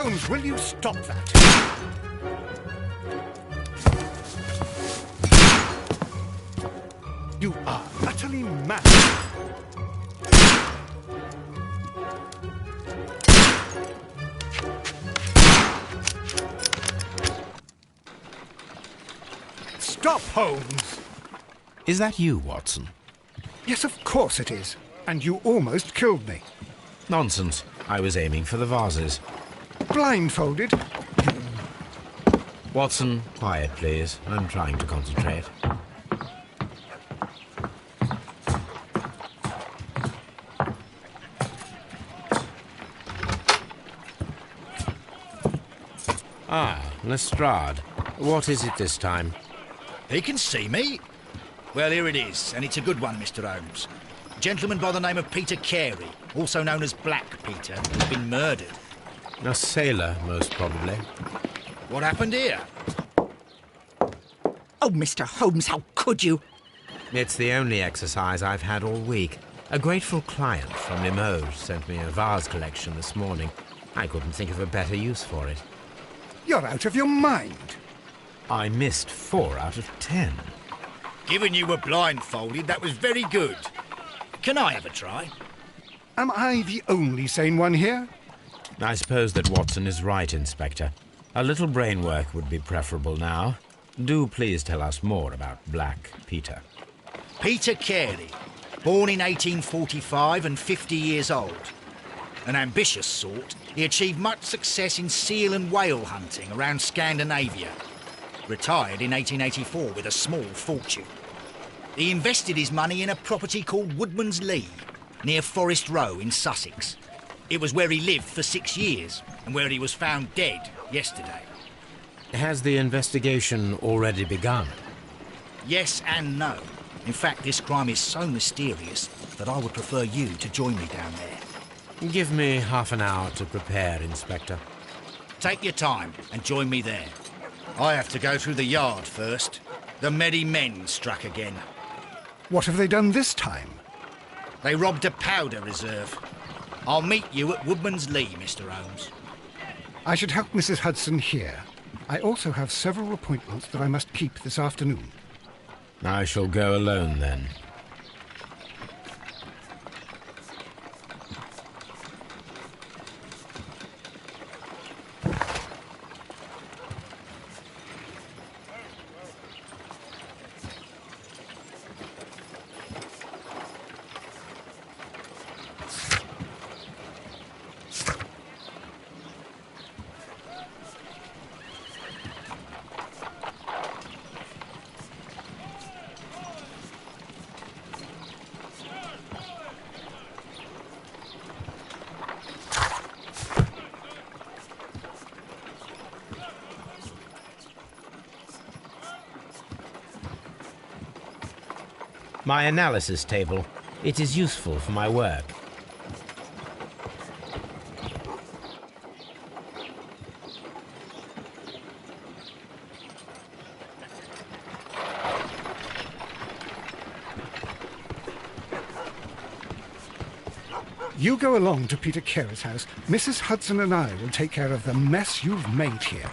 Holmes, will you stop that? You are utterly mad. Stop, Holmes! Is that you, Watson? Yes, of course it is. And you almost killed me. Nonsense. I was aiming for the vases. Blindfolded? Watson, quiet, please. I'm trying to concentrate. Ah, Lestrade. What is it this time? He can see me. Well, here it is, and it's a good one, Mr. Holmes. A gentleman by the name of Peter Carey, also known as Black Peter, has been murdered. A sailor, most probably. What happened here? Oh, Mr. Holmes, how could you? It's the only exercise I've had all week. A grateful client from Limoges sent me a vase collection this morning. I couldn't think of a better use for it. You're out of your mind. I missed 4 out of 10. Given you were blindfolded, that was very good. Can I have a try? Am I the only sane one here? I suppose that Watson is right, Inspector. A little brain work would be preferable now. Do please tell us more about Black Peter. Peter Carey, born in 1845 and 50 years old. An ambitious sort, he achieved much success in seal and whale hunting around Scandinavia. Retired in 1884 with a small fortune. He invested his money in a property called Woodman's Lee, near Forest Row in Sussex. It was where he lived for 6 years, and where he was found dead yesterday. Has the investigation already begun? Yes and no. In fact, this crime is so mysterious that I would prefer you to join me down there. Give me half an hour to prepare, Inspector. Take your time and join me there. I have to go through the yard first. The merry men struck again. What have they done this time? They robbed a powder reserve. I'll meet you at Woodman's Lee, Mr. Holmes. I should help Mrs. Hudson here. I also have several appointments that I must keep this afternoon. I shall go alone, then. My analysis table. It is useful for my work. You go along to Peter Carey's house. Mrs. Hudson and I will take care of the mess you've made here.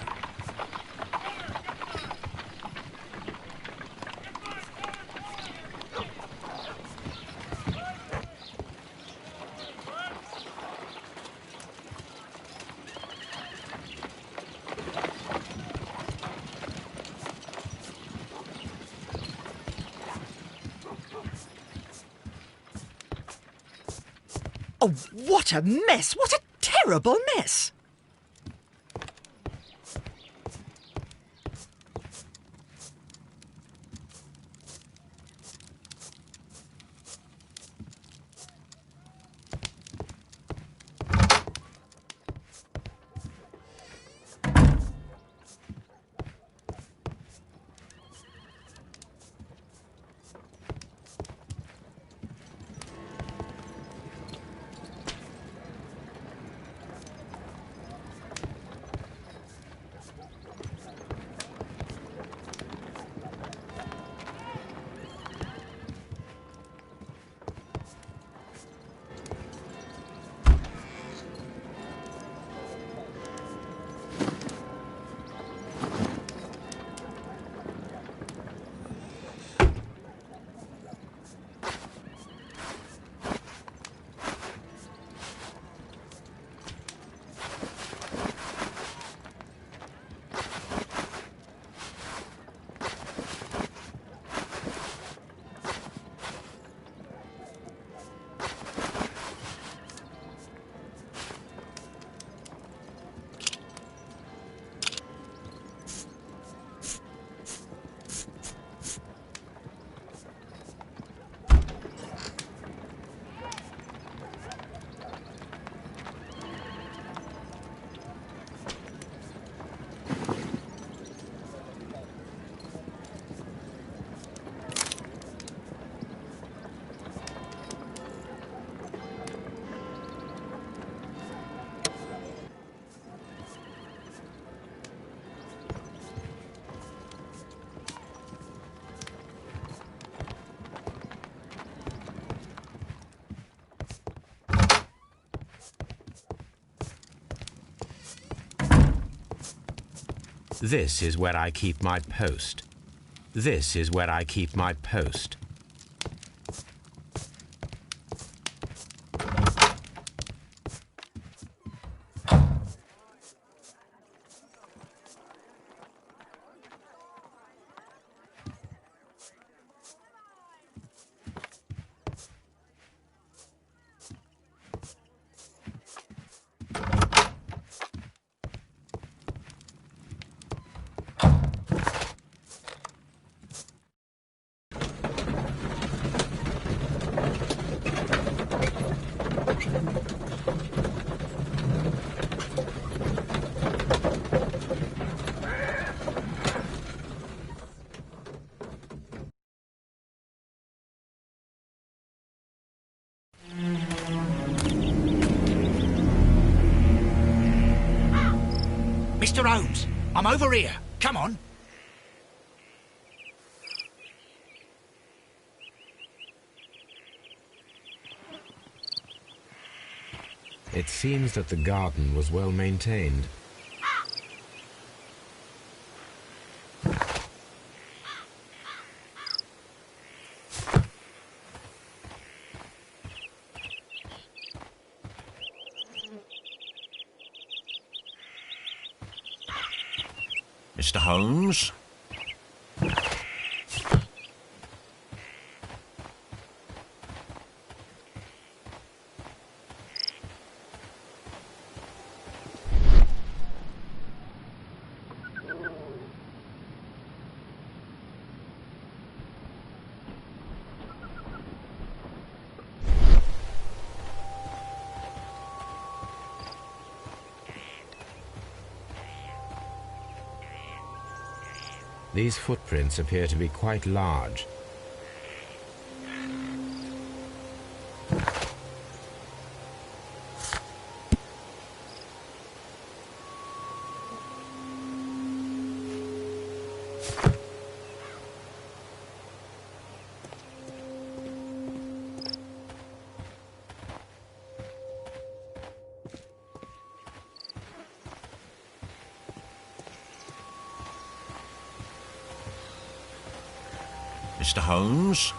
Oh, what a mess! What a terrible mess! This is where I keep my post. This is where I keep my post. Mr. Holmes, I'm over here. Come on. It seems that the garden was well maintained. Mr. Holmes? These footprints appear to be quite large. Mr. Holmes?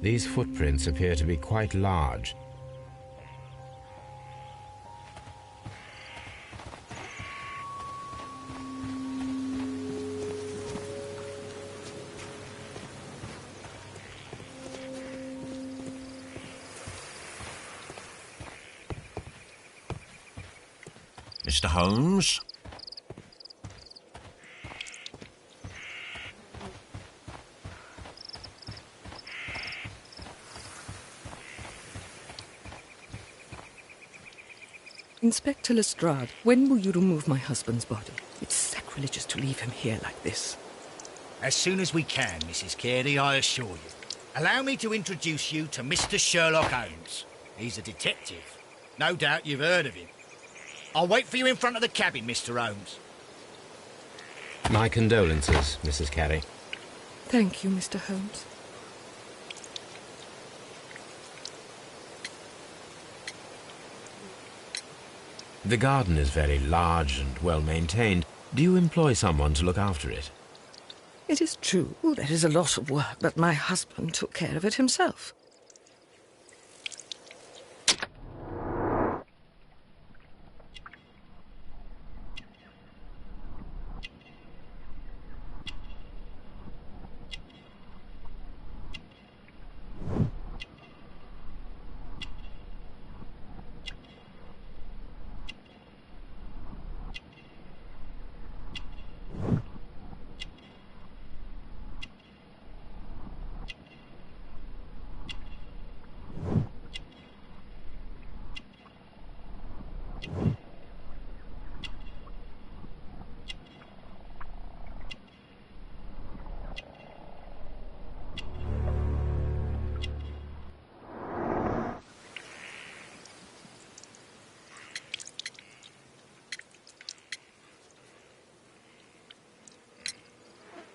These footprints appear to be quite large. Mr. Holmes? Inspector Lestrade, when will you remove my husband's body? It's sacrilegious to leave him here like this. As soon as we can, Mrs. Carey, I assure you. Allow me to introduce you to Mr. Sherlock Holmes. He's a detective. No doubt you've heard of him. I'll wait for you in front of the cabin, Mr. Holmes. My condolences, Mrs. Carey. Thank you, Mr. Holmes. The garden is very large and well maintained. Do you employ someone to look after it? It is true, there is a lot of work, but my husband took care of it himself.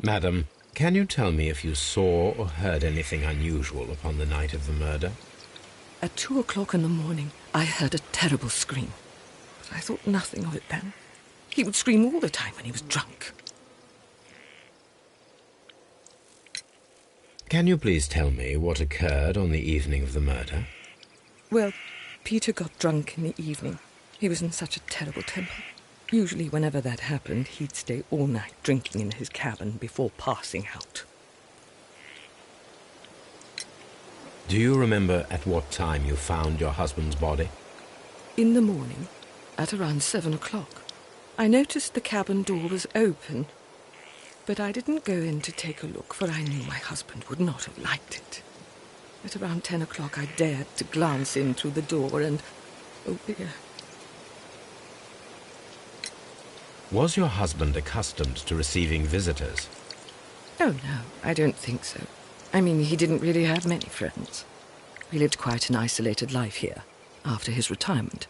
Madam, can you tell me if you saw or heard anything unusual upon the night of the murder? At 2 o'clock in the morning, I heard a terrible scream. But I thought nothing of it then. He would scream all the time when he was drunk. Can you please tell me what occurred on the evening of the murder? Well, Peter got drunk in the evening. He was in such a terrible temper. Usually, whenever that happened, he'd stay all night drinking in his cabin before passing out. Do you remember at what time you found your husband's body? In the morning, at around 7 o'clock, I noticed the cabin door was open, but I didn't go in to take a look, for I knew my husband would not have liked it. At around 10 o'clock, I dared to glance in through the door and, oh dear. Was your husband accustomed to receiving visitors? Oh, no, I don't think so. I mean, he didn't really have many friends. He lived quite an isolated life here, after his retirement.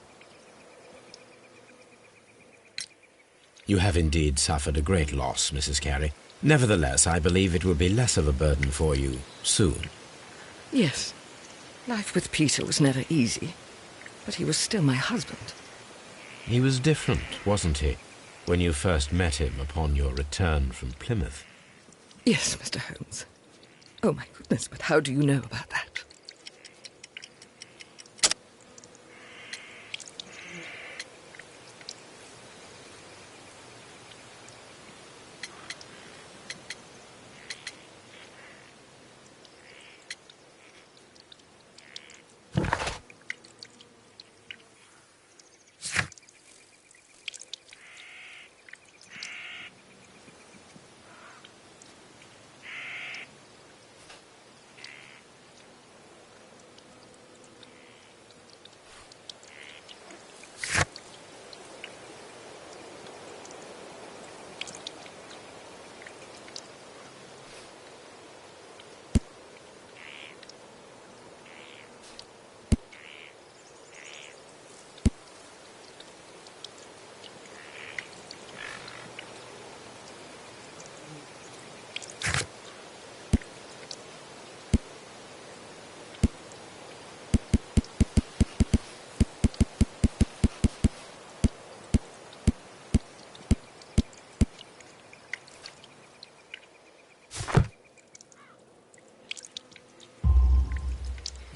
You have indeed suffered a great loss, Mrs. Carey. Nevertheless, I believe it will be less of a burden for you soon. Yes, life with Peter was never easy, but he was still my husband. He was different, wasn't he, when you first met him upon your return from Plymouth? Yes, Mr. Holmes. Oh, my goodness, but how do you know about that?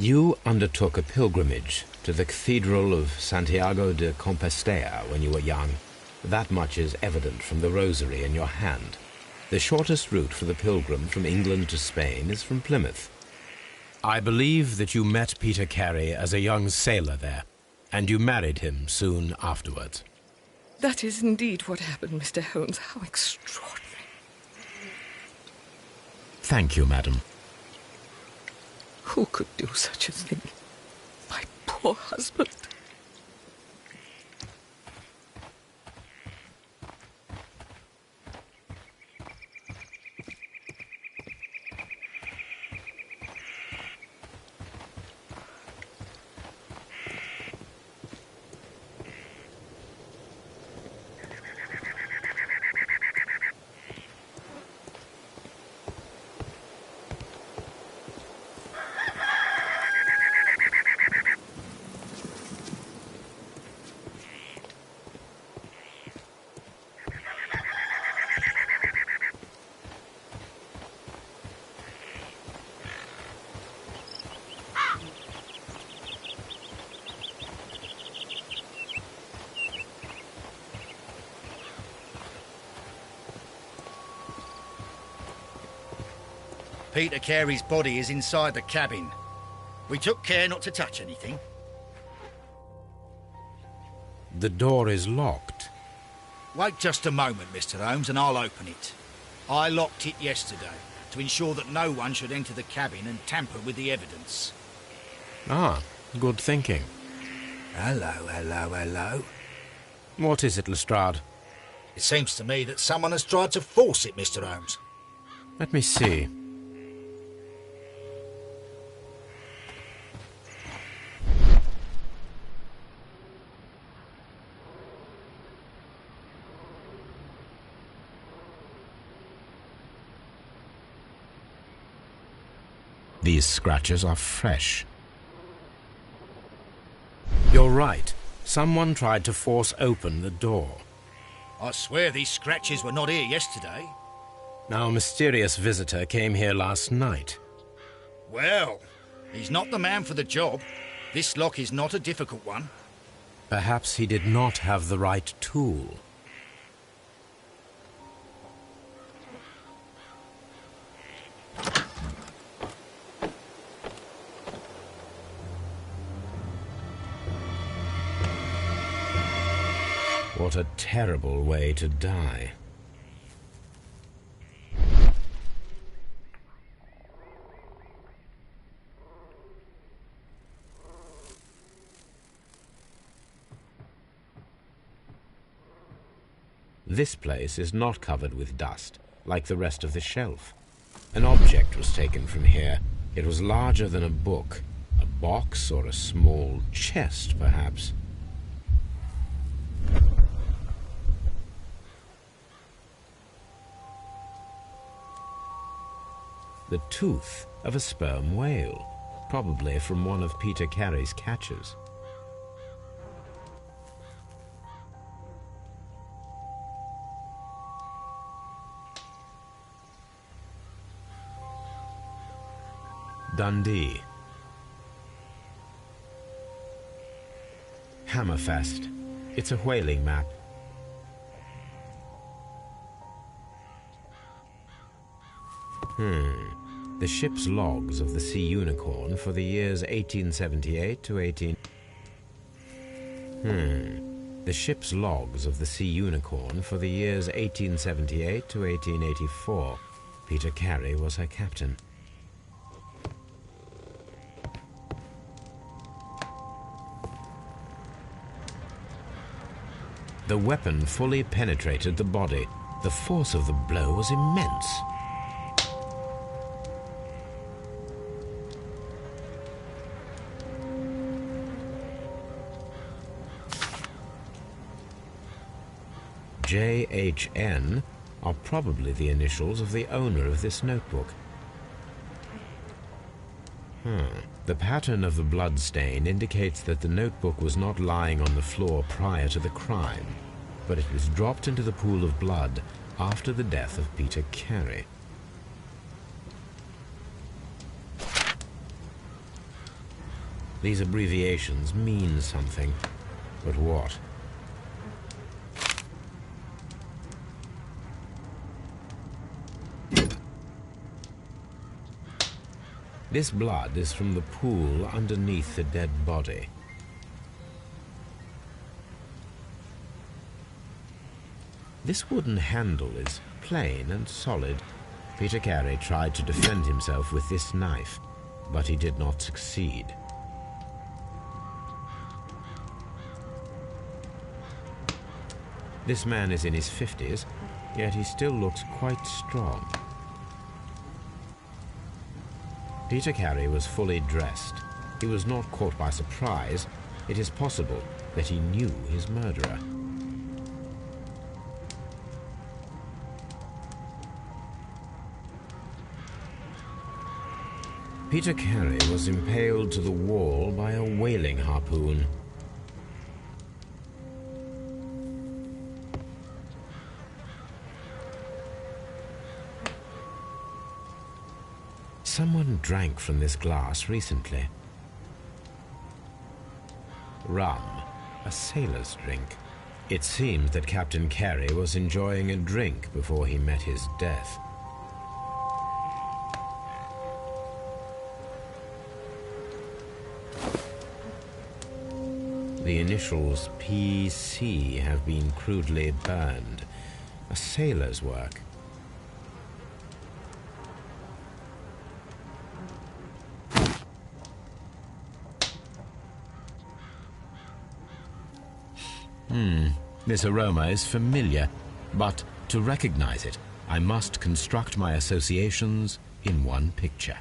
You undertook a pilgrimage to the Cathedral of Santiago de Compostela when you were young. That much is evident from the rosary in your hand. The shortest route for the pilgrim from England to Spain is from Plymouth. I believe that you met Peter Carey as a young sailor there, and you married him soon afterwards. That is indeed what happened, Mr. Holmes. How extraordinary. Thank you, madam. Who could do such a thing? My poor husband. Peter Carey's body is inside the cabin. We took care not to touch anything. The door is locked. Wait just a moment, Mr. Holmes, and I'll open it. I locked it yesterday to ensure that no one should enter the cabin and tamper with the evidence. Ah, good thinking. Hello, hello, hello. What is it, Lestrade? It seems to me that someone has tried to force it, Mr. Holmes. Let me see. these scratches are fresh. You're right. Someone tried to force open the door. I swear these scratches were not here yesterday. Now, a mysterious visitor came here last night. Well, he's not the man for the job. This lock is not a difficult one. Perhaps he did not have the right tool. What a terrible way to die. This place is not covered with dust, like the rest of the shelf. An object was taken from here. It was larger than a book, a box or a small chest, perhaps. The tooth of a sperm whale, probably from one of Peter Carey's catches. Dundee. Hammerfest. It's a whaling map. The ship's logs of the Sea Unicorn for the years 1878 to 18... The ship's logs of the Sea Unicorn for the years 1878 to 1884. Peter Carey was her captain. The weapon fully penetrated the body. The force of the blow was immense. JHN are probably the initials of the owner of this notebook. The pattern of the blood stain indicates that the notebook was not lying on the floor prior to the crime, but it was dropped into the pool of blood after the death of Peter Carey. These abbreviations mean something, but what? This blood is from the pool underneath the dead body. This wooden handle is plain and solid. Peter Carey tried to defend himself with this knife, but he did not succeed. This man is in his 50s, yet he still looks quite strong. Peter Carey was fully dressed. He was not caught by surprise. It is possible that he knew his murderer. Peter Carey was impaled to the wall by a whaling harpoon. Someone drank from this glass recently. Rum, a sailor's drink. It seems that Captain Carey was enjoying a drink before he met his death. The initials PC have been crudely burned. A sailor's work. This aroma is familiar, but to recognize it, I must construct my associations in one picture.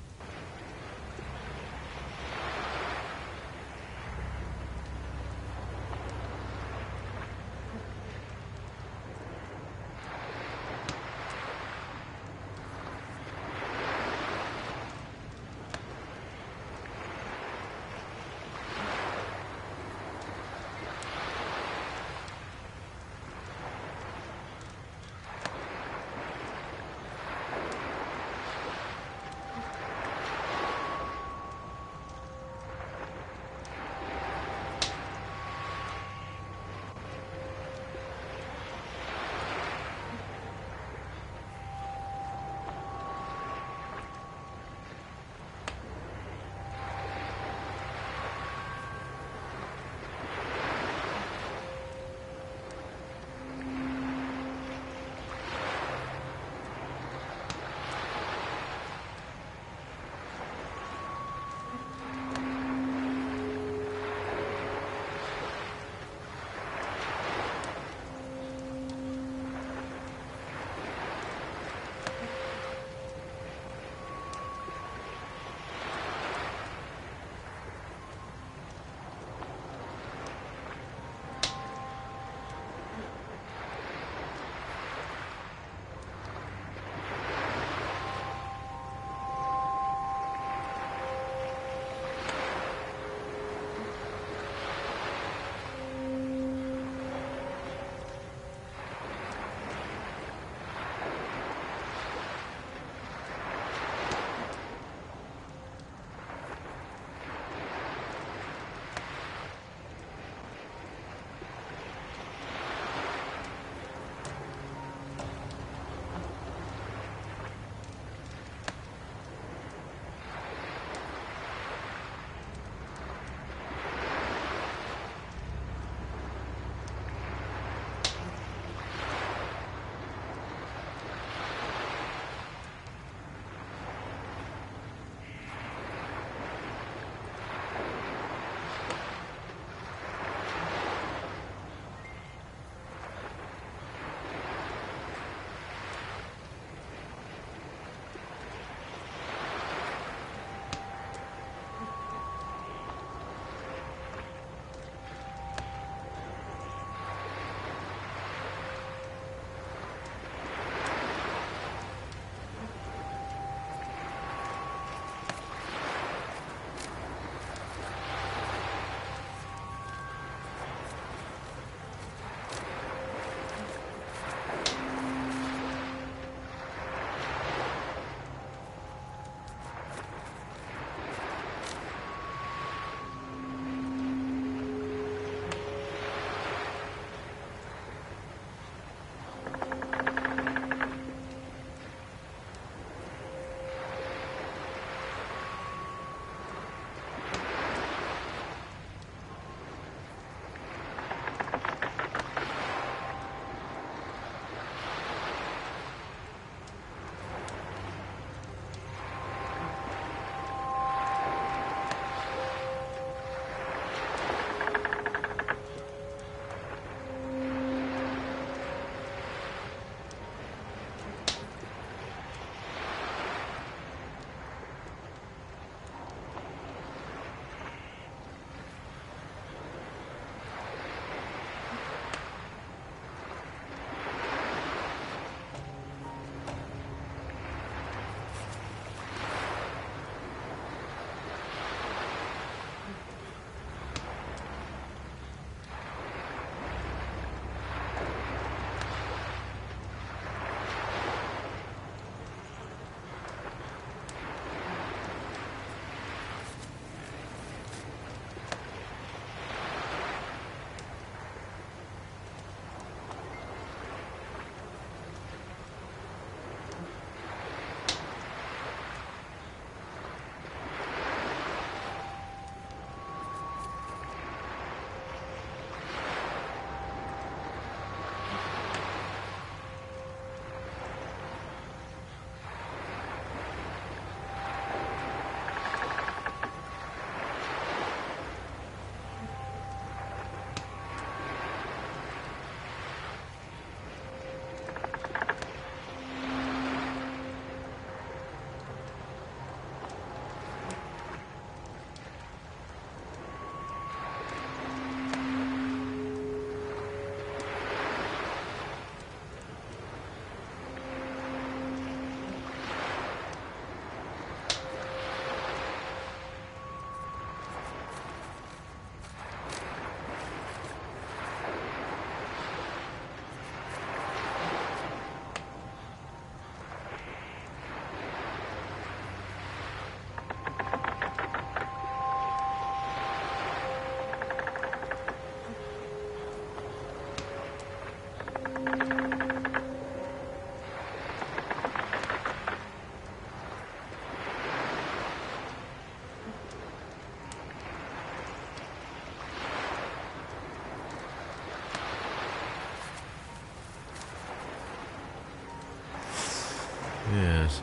Yes,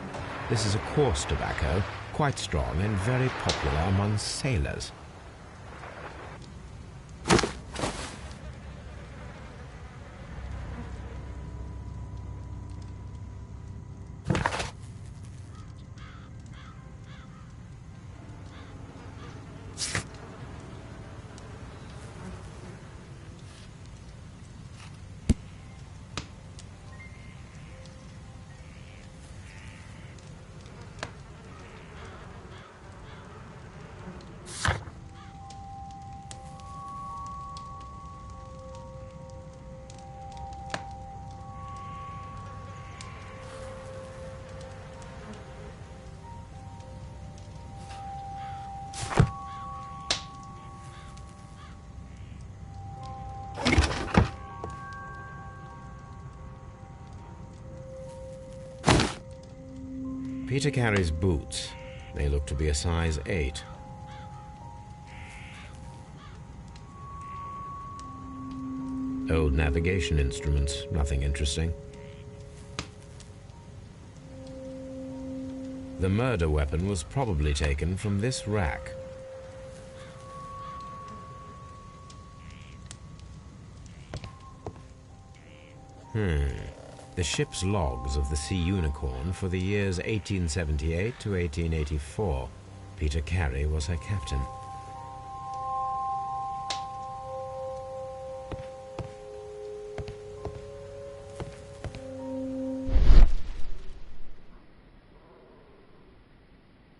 this is a coarse tobacco, quite strong and very popular among sailors. Peter Carey's boots. They look to be a size 8. Old navigation instruments, nothing interesting. The murder weapon was probably taken from this rack. The ship's logs of the Sea Unicorn for the years 1878 to 1884. Peter Carey was her captain.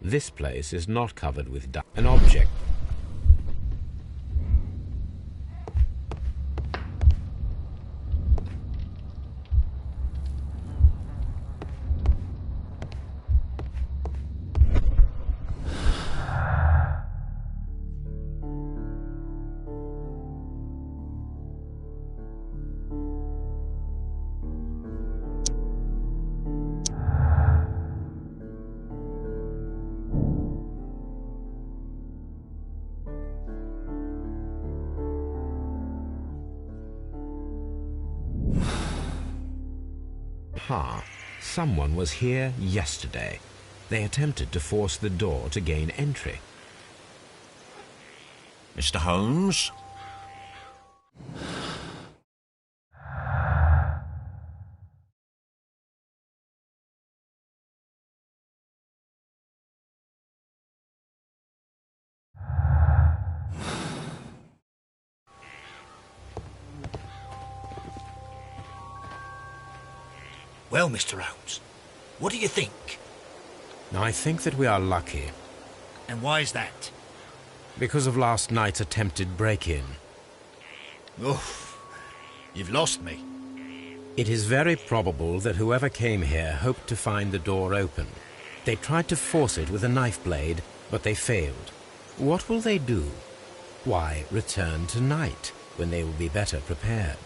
This place is not covered with dust. An object. Someone was here yesterday. They attempted to force the door to gain entry. Mr. Holmes? Well, Mr. Holmes, what do you think? I think that we are lucky. And why is that? Because of last night's attempted break-in. Oof, you've lost me. It is very probable that whoever came here hoped to find the door open. They tried to force it with a knife blade, but they failed. What will they do? Why, return tonight, when they will be better prepared.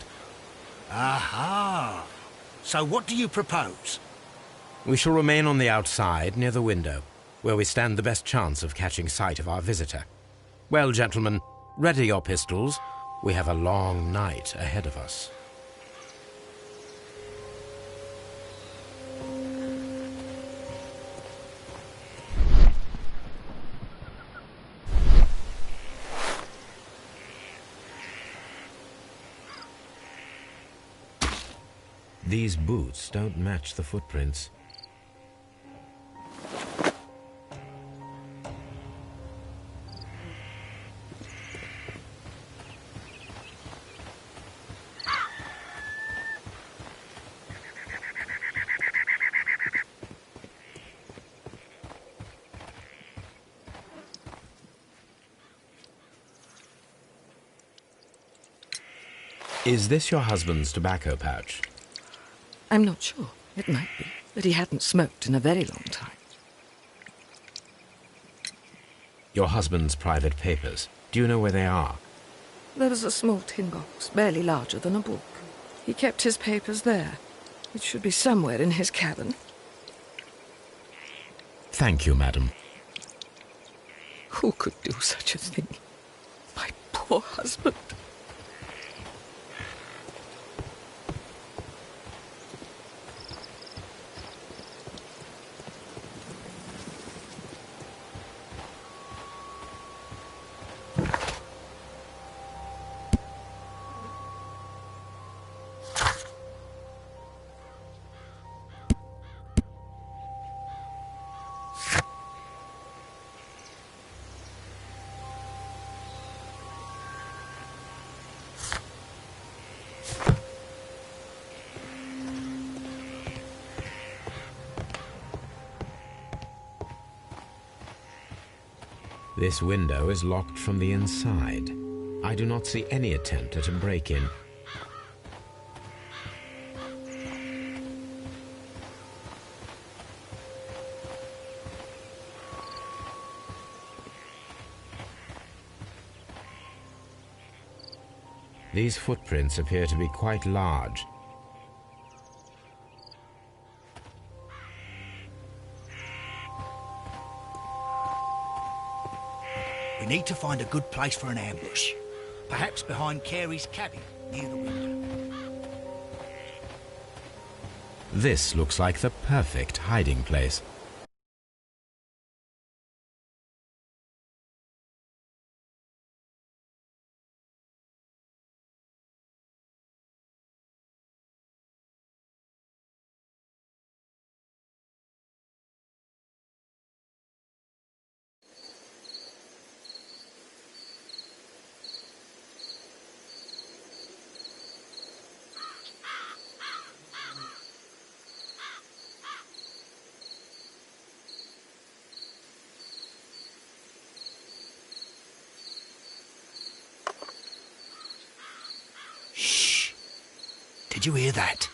Aha! So what do you propose? We shall remain on the outside, near the window, where we stand the best chance of catching sight of our visitor. Well, gentlemen, ready your pistols. We have a long night ahead of us. These boots don't match the footprints. Is this your husband's tobacco pouch? I'm not sure. It might be, but he hadn't smoked in a very long time. Your husband's private papers. Do you know where they are? There was a small tin box, barely larger than a book. He kept his papers there. It should be somewhere in his cabin. Thank you, madam. Who could do such a thing? My poor husband. This window is locked from the inside. I do not see any attempt at a break-in. These footprints appear to be quite large. We need to find a good place for an ambush. Perhaps behind Carey's cabin, near the window. This looks like the perfect hiding place. Did you hear that?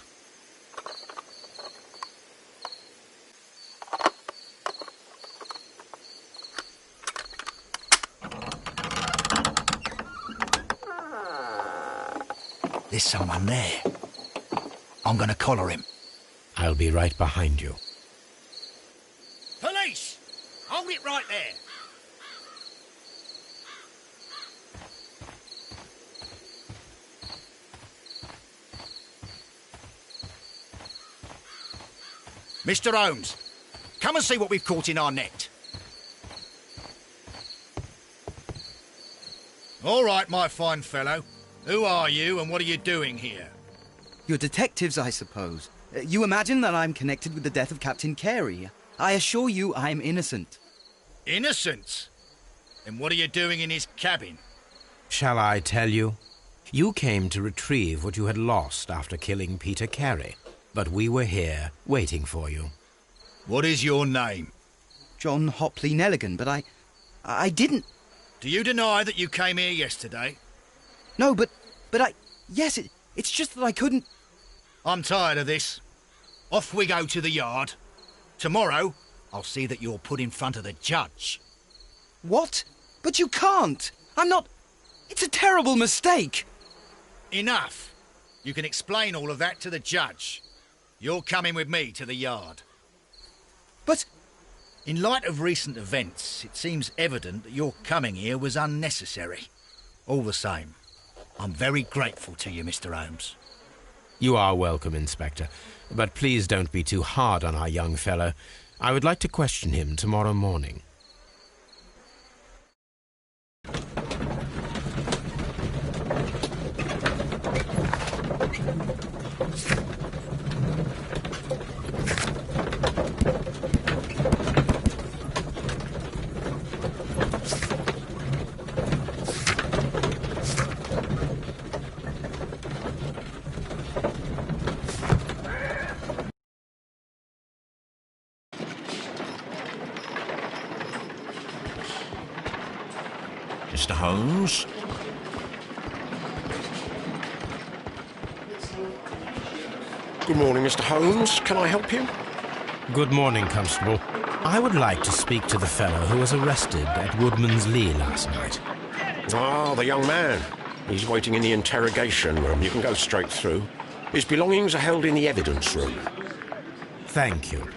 There's someone there. I'm gonna collar him. I'll be right behind you. Police! Hold it right there. Mr. Holmes, come and see what we've caught in our net. All right, my fine fellow. Who are you and what are you doing here? You're detectives, I suppose. You imagine that I'm connected with the death of Captain Carey. I assure you I'm innocent. Innocent? Then what are you doing in his cabin? Shall I tell you? You came to retrieve what you had lost after killing Peter Carey. But we were here, waiting for you. What is your name? John Hopley Nelligan, but I didn't... Do you deny that you came here yesterday? No, but yes, it's just that I couldn't... I'm tired of this. Off we go to the yard. Tomorrow, I'll see that you're put in front of the judge. What? But you can't! I'm not... It's a terrible mistake! Enough! You can explain all of that to the judge. You're coming with me to the yard. But... In light of recent events, it seems evident that your coming here was unnecessary. All the same, I'm very grateful to you, Mr. Holmes. You are welcome, Inspector. But please don't be too hard on our young fellow. I would like to question him tomorrow morning. Mr. Holmes? Good morning, Mr. Holmes. Can I help you? Good morning, Constable. I would like to speak to the fellow who was arrested at Woodman's Lee last night. Ah, the young man. He's waiting in the interrogation room. You can go straight through. His belongings are held in the evidence room. Thank you.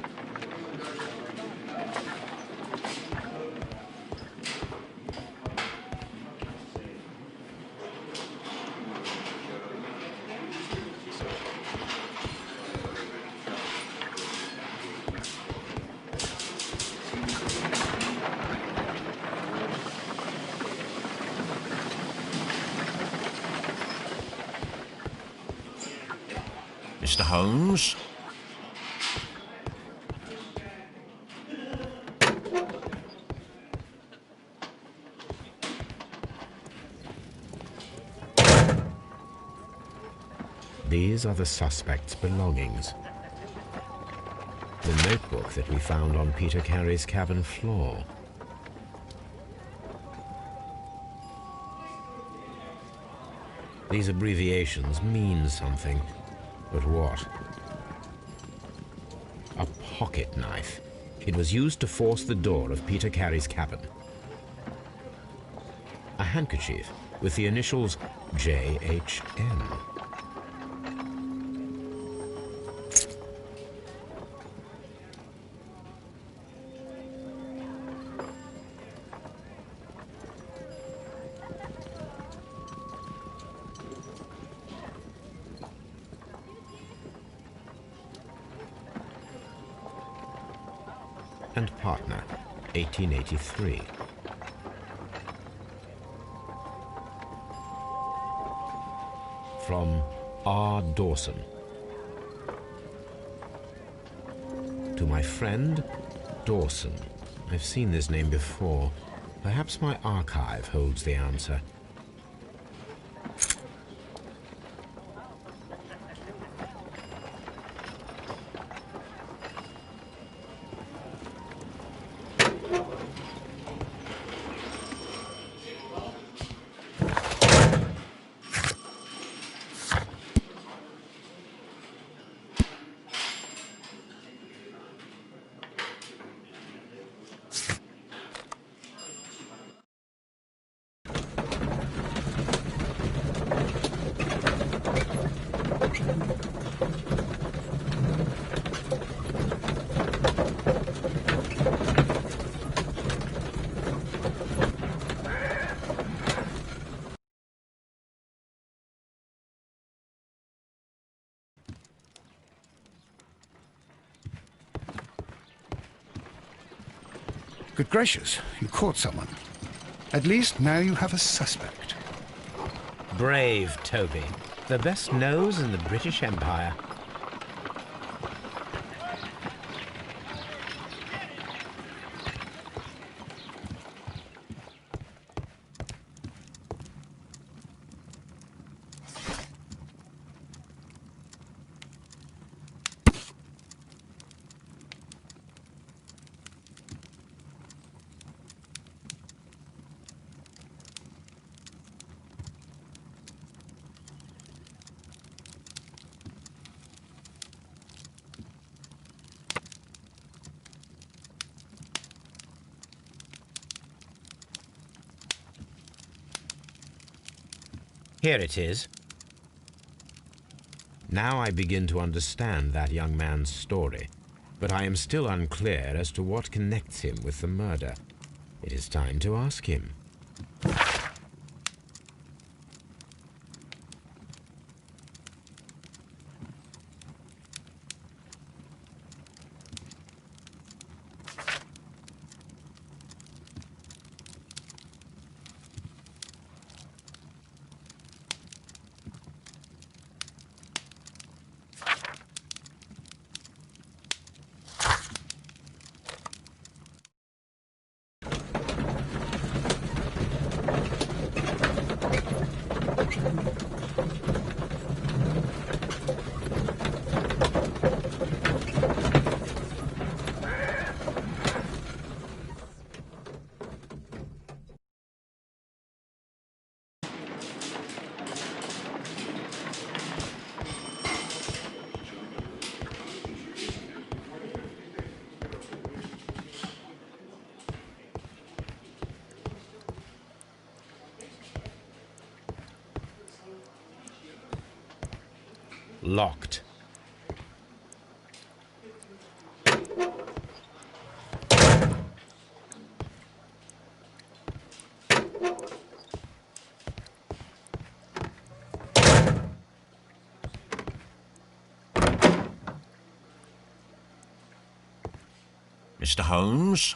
Mr. Holmes? These are the suspect's belongings. The notebook that we found on Peter Carey's cabin floor. These abbreviations mean something, but what? A pocket knife. It was used to force the door of Peter Carey's cabin. A handkerchief with the initials J.H.N. And partner, 1883. From R. Dawson. To my friend, Dawson. I've seen this name before. Perhaps my archive holds the answer. Good gracious, you caught someone. At least now you have a suspect. Brave Toby. The best nose in the British Empire. Here it is. Now I begin to understand that young man's story, but I am still unclear as to what connects him with the murder. It is time to ask him. Locked. Mr. Holmes?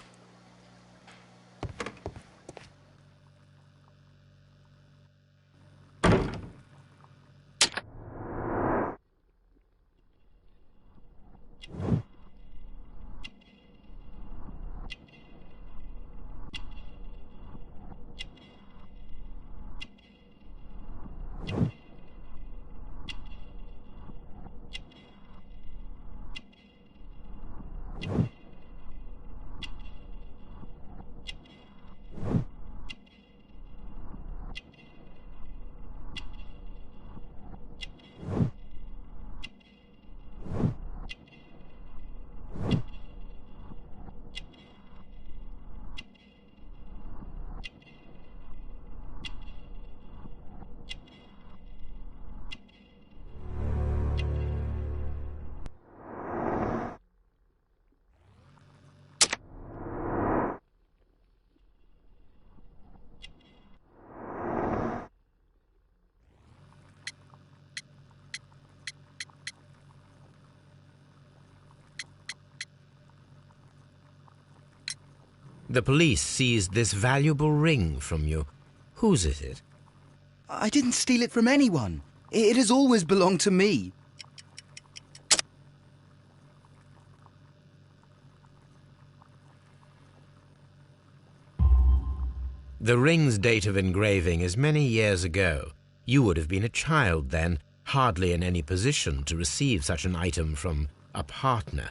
The police seized this valuable ring from you. Whose is it? I didn't steal it from anyone. It has always belonged to me. The ring's date of engraving is many years ago. You would have been a child then, hardly in any position to receive such an item from a partner.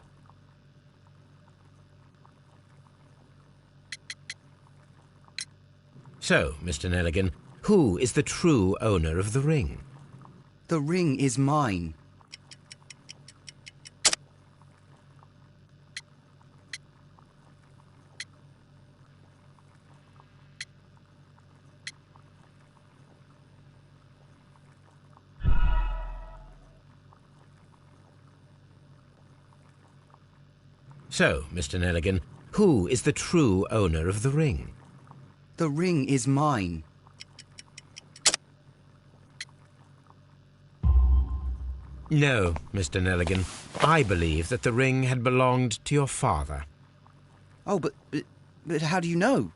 So, Mr. Nelligan, who is the true owner of the ring? The ring is mine. So, Mr. Nelligan, who is the true owner of the ring? The ring is mine. No, Mr. Nelligan. I believe that the ring had belonged to your father. Oh, but how do you know?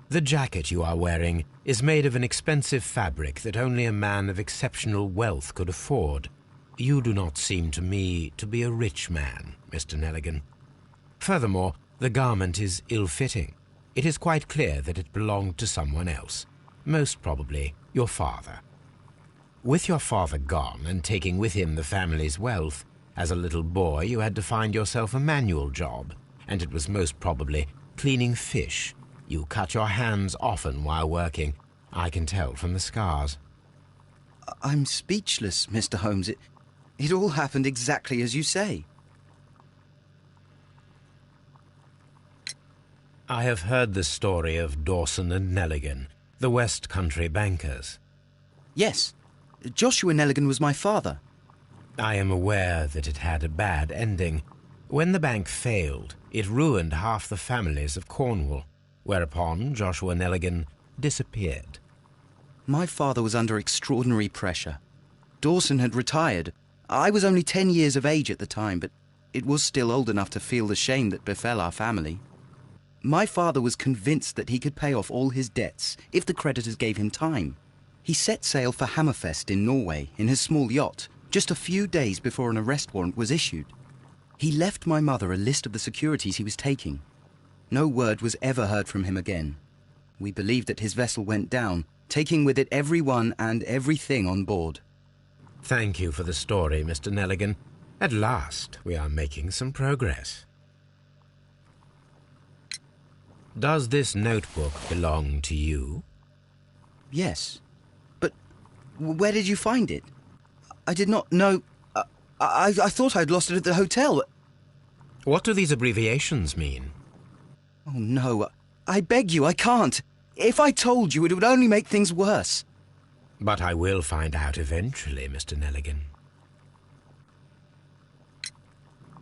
The jacket you are wearing is made of an expensive fabric that only a man of exceptional wealth could afford. You do not seem to me to be a rich man, Mr. Nelligan. Furthermore, the garment is ill-fitting. It is quite clear that it belonged to someone else, most probably your father. With your father gone and taking with him the family's wealth, as a little boy you had to find yourself a manual job, and it was most probably cleaning fish. You cut your hands often while working. I can tell from the scars. I'm speechless, Mr. Holmes. It all happened exactly as you say. I have heard the story of Dawson and Nelligan, the West Country bankers. Yes. Joshua Nelligan was my father. I am aware that it had a bad ending. When the bank failed, it ruined half the families of Cornwall, whereupon Joshua Nelligan disappeared. My father was under extraordinary pressure. Dawson had retired. I was only 10 years of age at the time, but it was still old enough to feel the shame that befell our family. My father was convinced that he could pay off all his debts if the creditors gave him time. He set sail for Hammerfest in Norway in his small yacht, just a few days before an arrest warrant was issued. He left my mother a list of the securities he was taking. No word was ever heard from him again. We believe that his vessel went down, taking with it everyone and everything on board. Thank you for the story, Mr. Nelligan. At last, we are making some progress. Does this notebook belong to you? Yes. But where did you find it? I did not know... I thought I'd lost it at the hotel. What do these abbreviations mean? Oh, no. I beg you, I can't. If I told you, it would only make things worse. But I will find out eventually, Mr. Nelligan.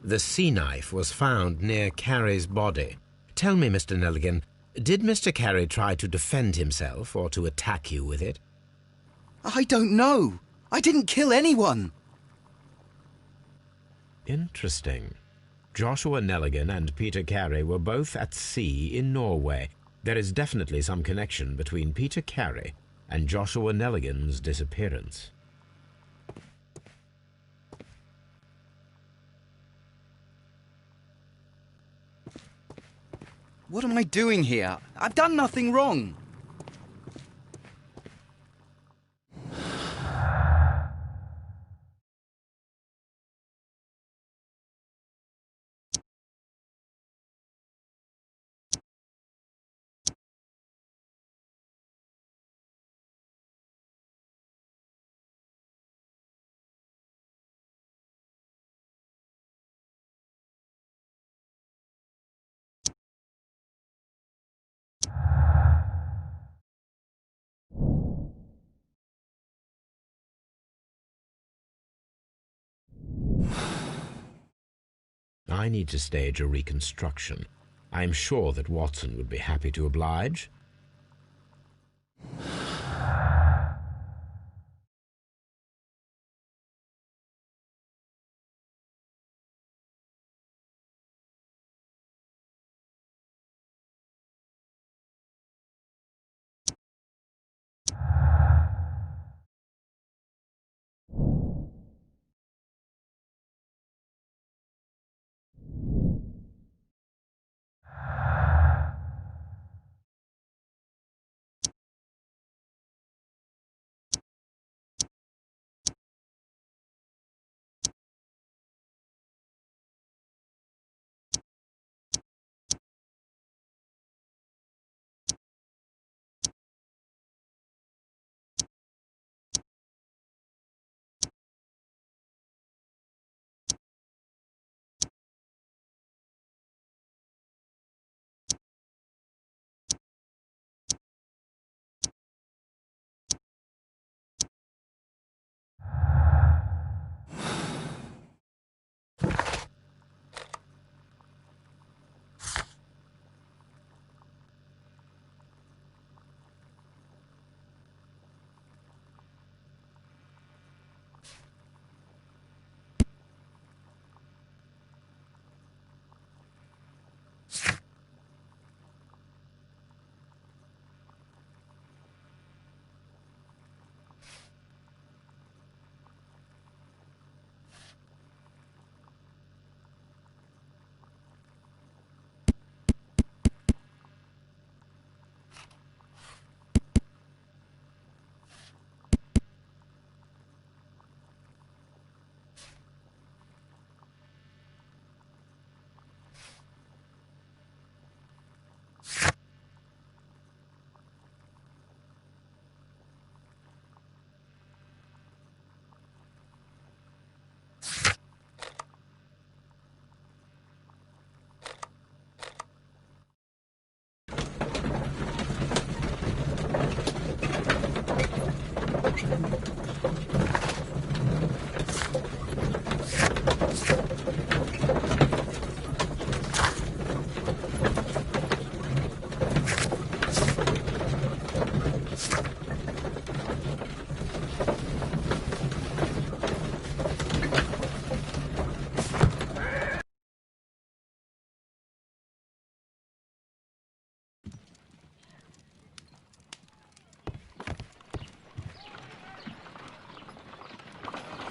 The sea knife was found near Carey's body. Tell me, Mr. Nelligan, did Mr. Carey try to defend himself or to attack you with it? I don't know. I didn't kill anyone. Interesting. Joshua Nelligan and Peter Carey were both at sea in Norway. There is definitely some connection between Peter Carey and Joshua Nelligan's disappearance. What am I doing here? I've done nothing wrong. I need to stage a reconstruction. I am sure that Watson would be happy to oblige.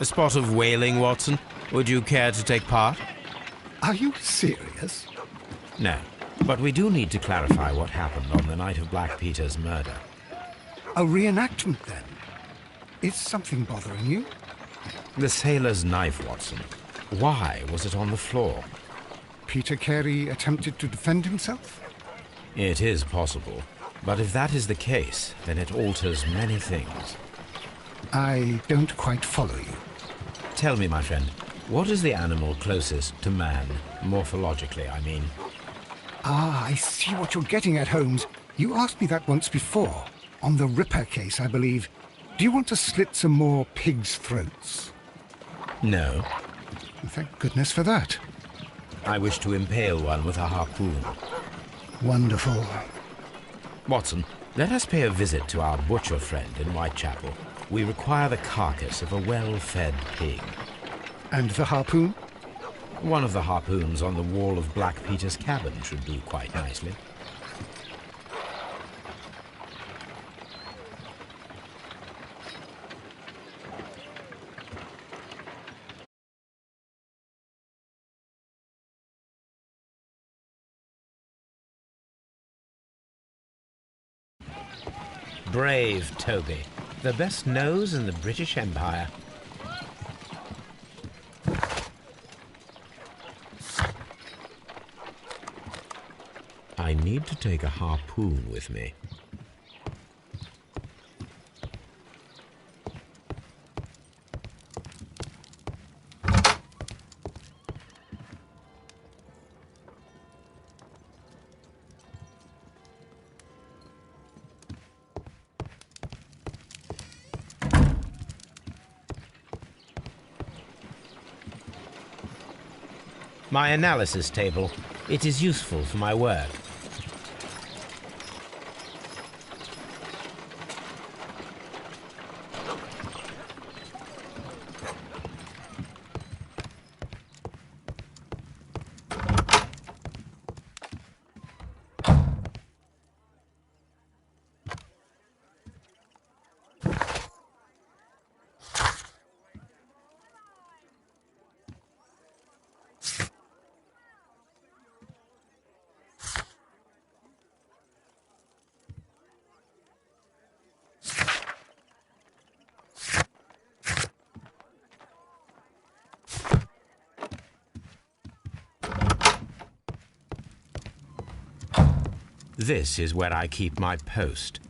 A spot of whaling, Watson? Would you care to take part? Are you serious? No, but we do need to clarify what happened on the night of Black Peter's murder. A reenactment, then? Is something bothering you? The sailor's knife, Watson. Why was it on the floor? Peter Carey attempted to defend himself? It is possible, but if that is the case, then it alters many things. I don't quite follow you. Tell me, my friend, what is the animal closest to man, morphologically, I mean? Ah, I see what you're getting at, Holmes. You asked me that once before. On the Ripper case, I believe. Do you want to slit some more pigs' throats? No. Thank goodness for that. I wish to impale one with a harpoon. Wonderful. Watson, let us pay a visit to our butcher friend in Whitechapel. We require the carcass of a well-fed pig. And the harpoon? One of the harpoons on the wall of Black Peter's cabin should do quite nicely. Brave Toby, the best nose in the British Empire. I need to take a harpoon with me. My analysis table. It is useful for my work. This is where I keep my post.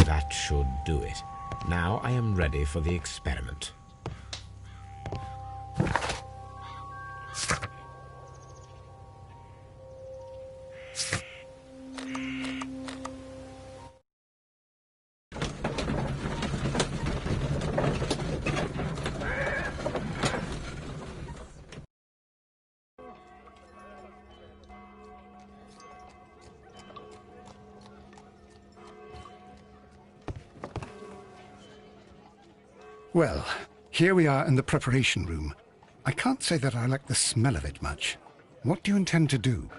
That should do it. Now I am ready for the experiment. Well, here we are in the preparation room. I can't say that I like the smell of it much. What do you intend to do?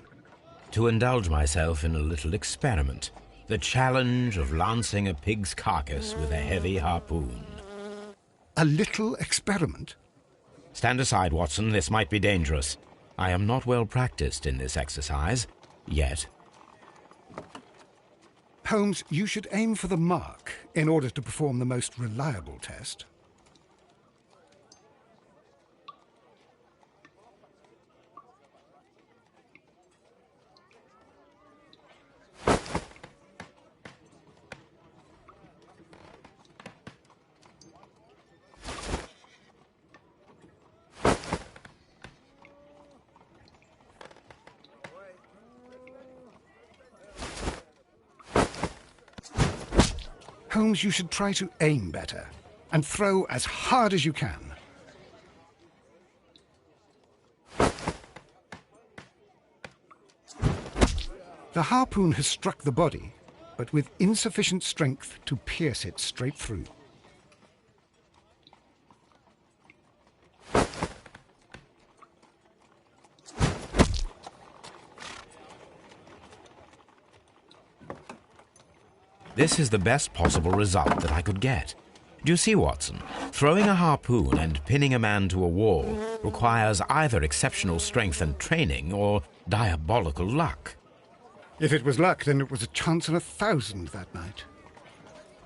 To indulge myself in a little experiment. The challenge of lancing a pig's carcass with a heavy harpoon. A little experiment? Stand aside, Watson. This might be dangerous. I am not well practiced in this exercise. Yet. Holmes, you should aim for the mark in order to perform the most reliable test. Holmes, you should try to aim better and throw as hard as you can. The harpoon has struck the body, but with insufficient strength to pierce it straight through. This is the best possible result that I could get. Do you see, Watson? Throwing a harpoon and pinning a man to a wall requires either exceptional strength and training or diabolical luck. If it was luck, then it was a chance in 1,000 that night.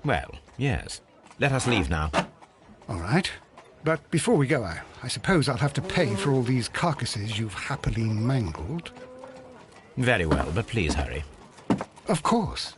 Well, yes. Let us leave now. All right. But before we go, I suppose I'll have to pay for all these carcasses you've happily mangled. Very well, but please hurry. Of course.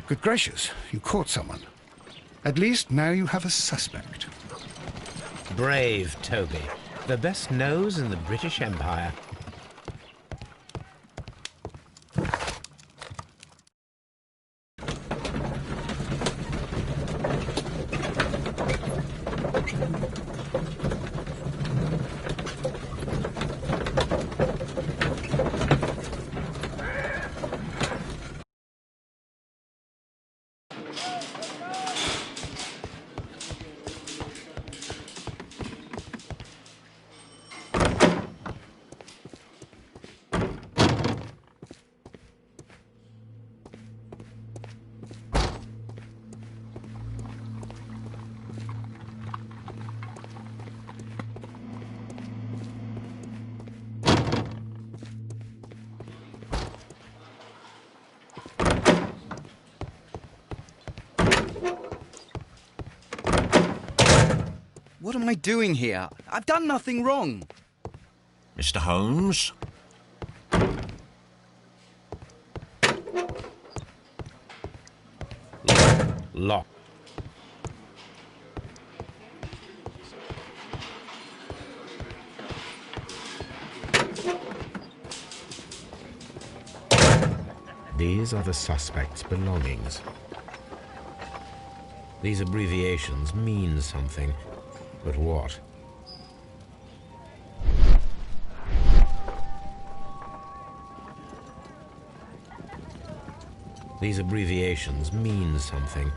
Good gracious, you caught someone. At least now you have a suspect. Brave Toby. The best nose in the British Empire. What am I doing here? I've done nothing wrong. Mr. Holmes? Lock. These are the suspect's belongings. These abbreviations mean something, but what? These abbreviations mean something.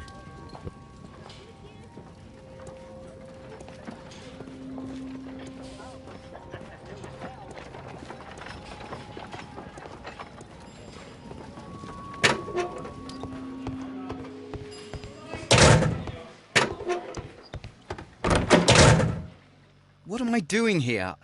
What am I doing here?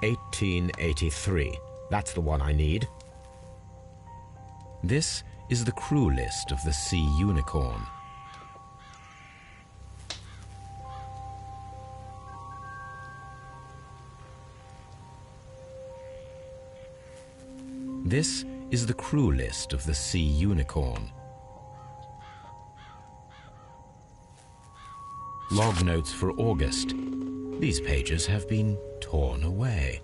"1883. That's the one I need. This is the crew list of the Sea Unicorn. This is the crew list of the Sea Unicorn. Log notes for August. These pages have been torn away.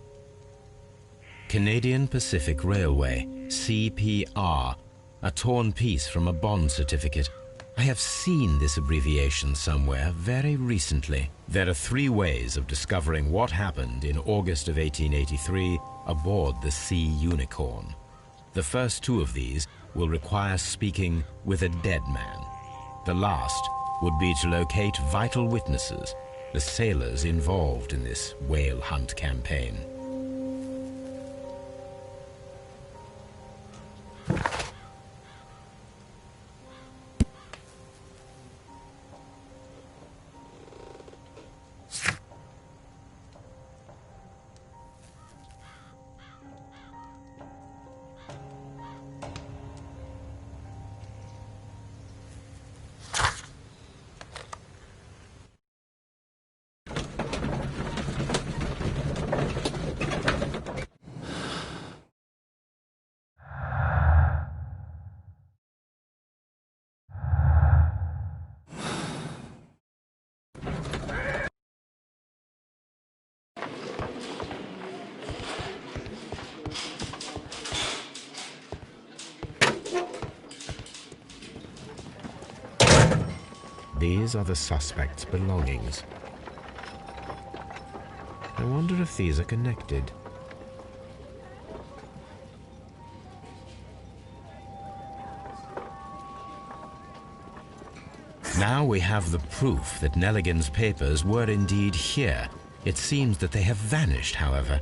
Canadian Pacific Railway, CPR, a torn piece from a bond certificate. I have seen this abbreviation somewhere very recently. There are 3 ways of discovering what happened in August of 1883 aboard the Sea Unicorn. The first 2 of these will require speaking with a dead man. The last would be to locate vital witnesses, the sailors involved in this whale hunt campaign. These are the suspect's belongings. I wonder if these are connected. Now we have the proof that Nelligan's papers were indeed here. It seems that they have vanished, however.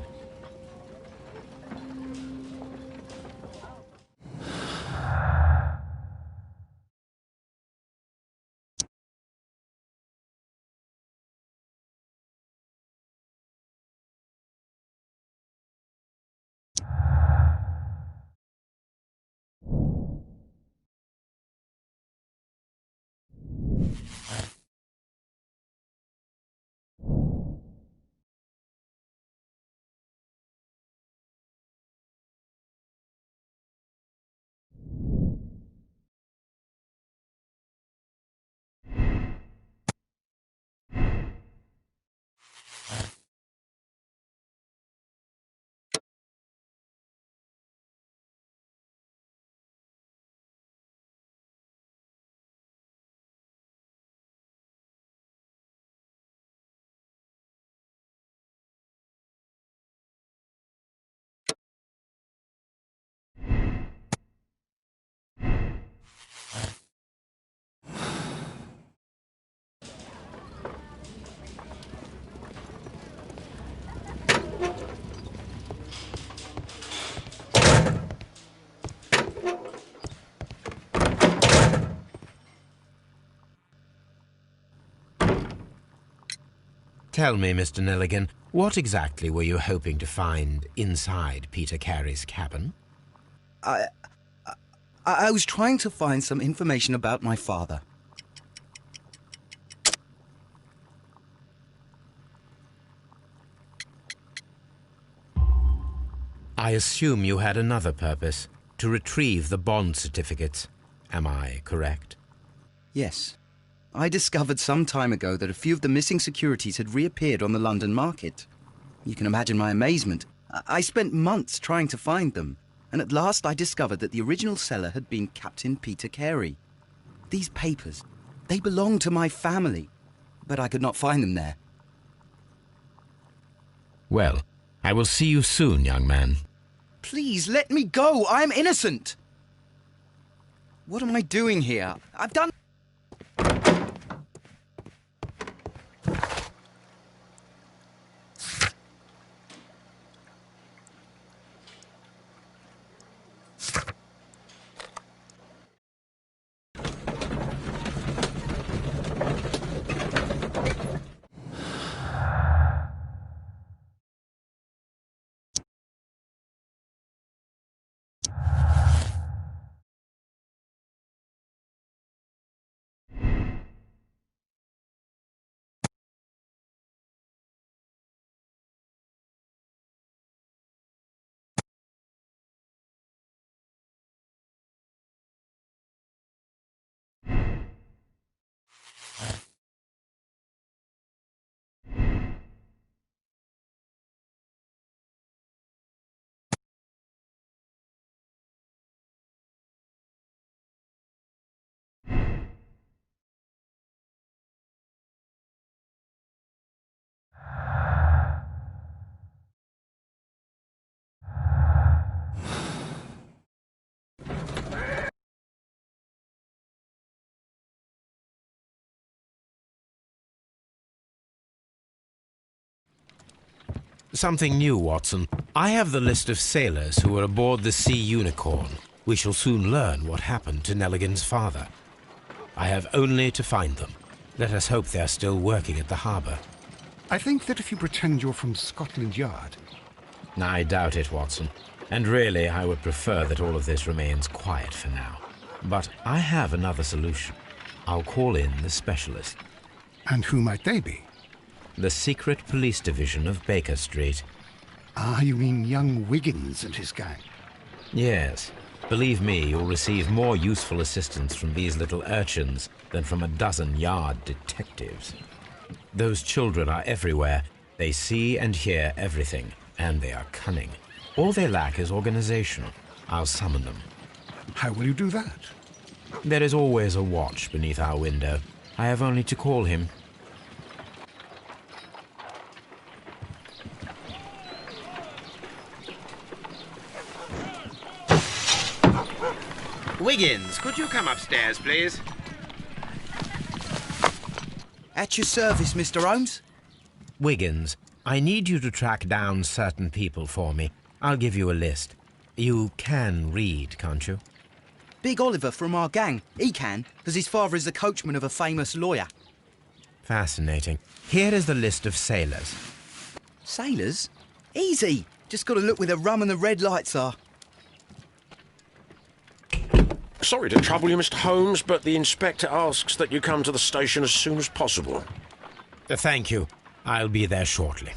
Tell me, Mr. Nelligan, what exactly were you hoping to find inside Peter Carey's cabin? I was trying to find some information about my father. I assume you had another purpose, to retrieve the bond certificates. Am I correct? Yes. I discovered some time ago that a few of the missing securities had reappeared on the London market. You can imagine my amazement. I spent months trying to find them, and at last I discovered that the original seller had been Captain Peter Carey. These papers, they belong to my family, but I could not find them there. Well, I will see you soon, young man. Please, let me go! I am innocent! What am I doing here? I've done... Something new, Watson. I have the list of sailors who were aboard the Sea Unicorn. We shall soon learn what happened to Nelligan's father. I have only to find them. Let us hope they are still working at the harbour. I think that if you pretend you're from Scotland Yard... I doubt it, Watson. And really, I would prefer that all of this remains quiet for now. But I have another solution. I'll call in the specialist. And who might they be? The secret police division of Baker Street. Ah, you mean young Wiggins and his gang? Yes. Believe me, you'll receive more useful assistance from these little urchins than from a dozen yard detectives. Those children are everywhere. They see and hear everything, and they are cunning. All they lack is organization. I'll summon them. How will you do that? There is always a watch beneath our window. I have only to call him. Wiggins, could you come upstairs, please? At your service, Mr. Holmes. Wiggins, I need you to track down certain people for me. I'll give you a list. You can read, can't you? Big Oliver from our gang. He can, because his father is the coachman of a famous lawyer. Fascinating. Here is the list of sailors. Sailors? Easy. Just got to look where the rum and the red lights are. Sorry to trouble you, Mr. Holmes, but the inspector asks that you come to the station as soon as possible. Thank you. I'll be there shortly.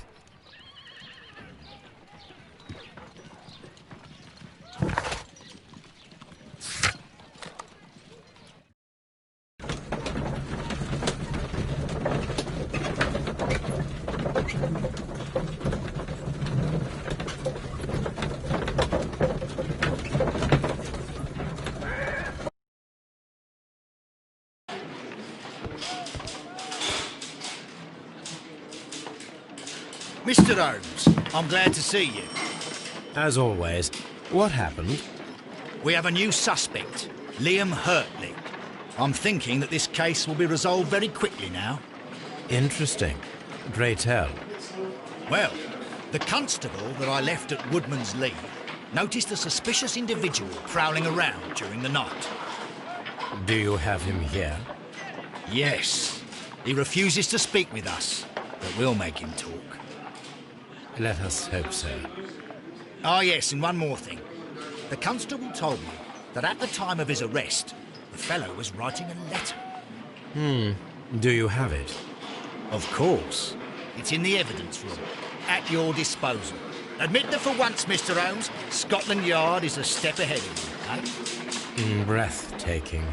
Mr. Holmes, I'm glad to see you. As always, what happened? We have a new suspect, Liam Hurtley. I'm thinking that this case will be resolved very quickly now. Interesting. Pray tell. Well, the constable that I left at Woodman's Lee noticed a suspicious individual prowling around during the night. Do you have him here? Yes. He refuses to speak with us, but we'll make him talk. Let us hope so. Ah, yes, and one more thing. The constable told me that at the time of his arrest, the fellow was writing a letter. Do you have it? Of course. It's in the evidence room, at your disposal. Admit that for once, Mr. Holmes, Scotland Yard is a step ahead of you, eh? Breathtaking.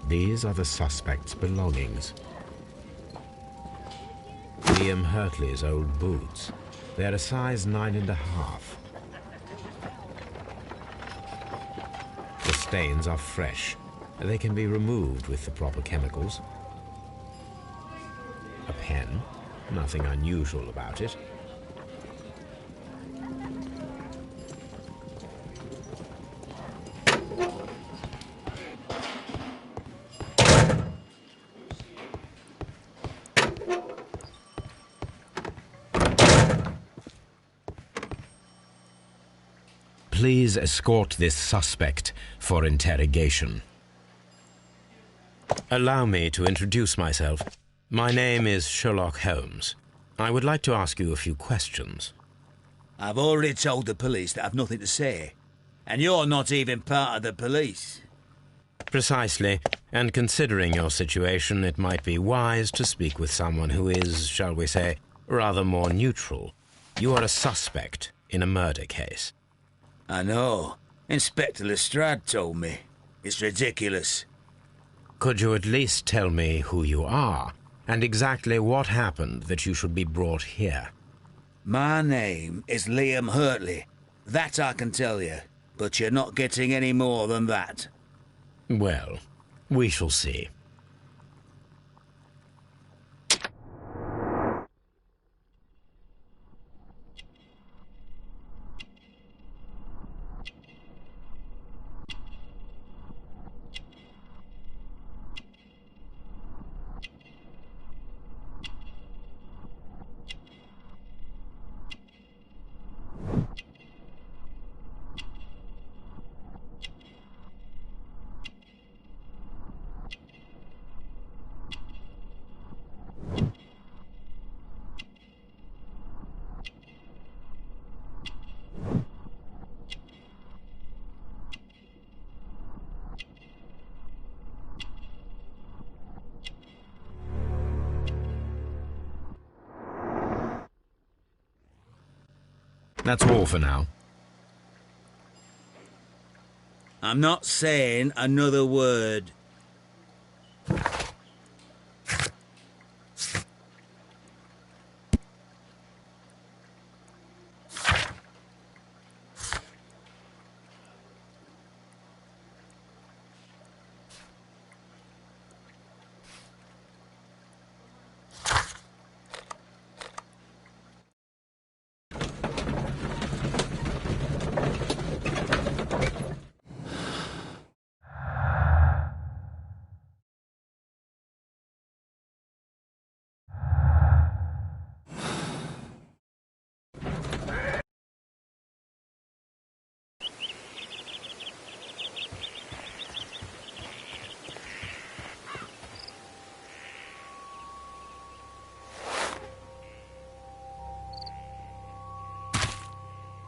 These are the suspect's belongings. Liam Hurtley's old boots. They're a size 9.5. The stains are fresh. They can be removed with the proper chemicals. A pen. Nothing unusual about it. Please escort this suspect for interrogation. Allow me to introduce myself. My name is Sherlock Holmes. I would like to ask you a few questions. I've already told the police that I've nothing to say. And you're not even part of the police. Precisely. And considering your situation, it might be wise to speak with someone who is, shall we say, rather more neutral. You are a suspect in a murder case. I know. Inspector Lestrade told me. It's ridiculous. Could you at least tell me who you are, and exactly what happened that you should be brought here? My name is Liam Hurtley. That I can tell you. But you're not getting any more than that. Well, we shall see. That's all for now. I'm not saying another word.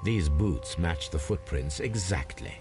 These boots match the footprints exactly.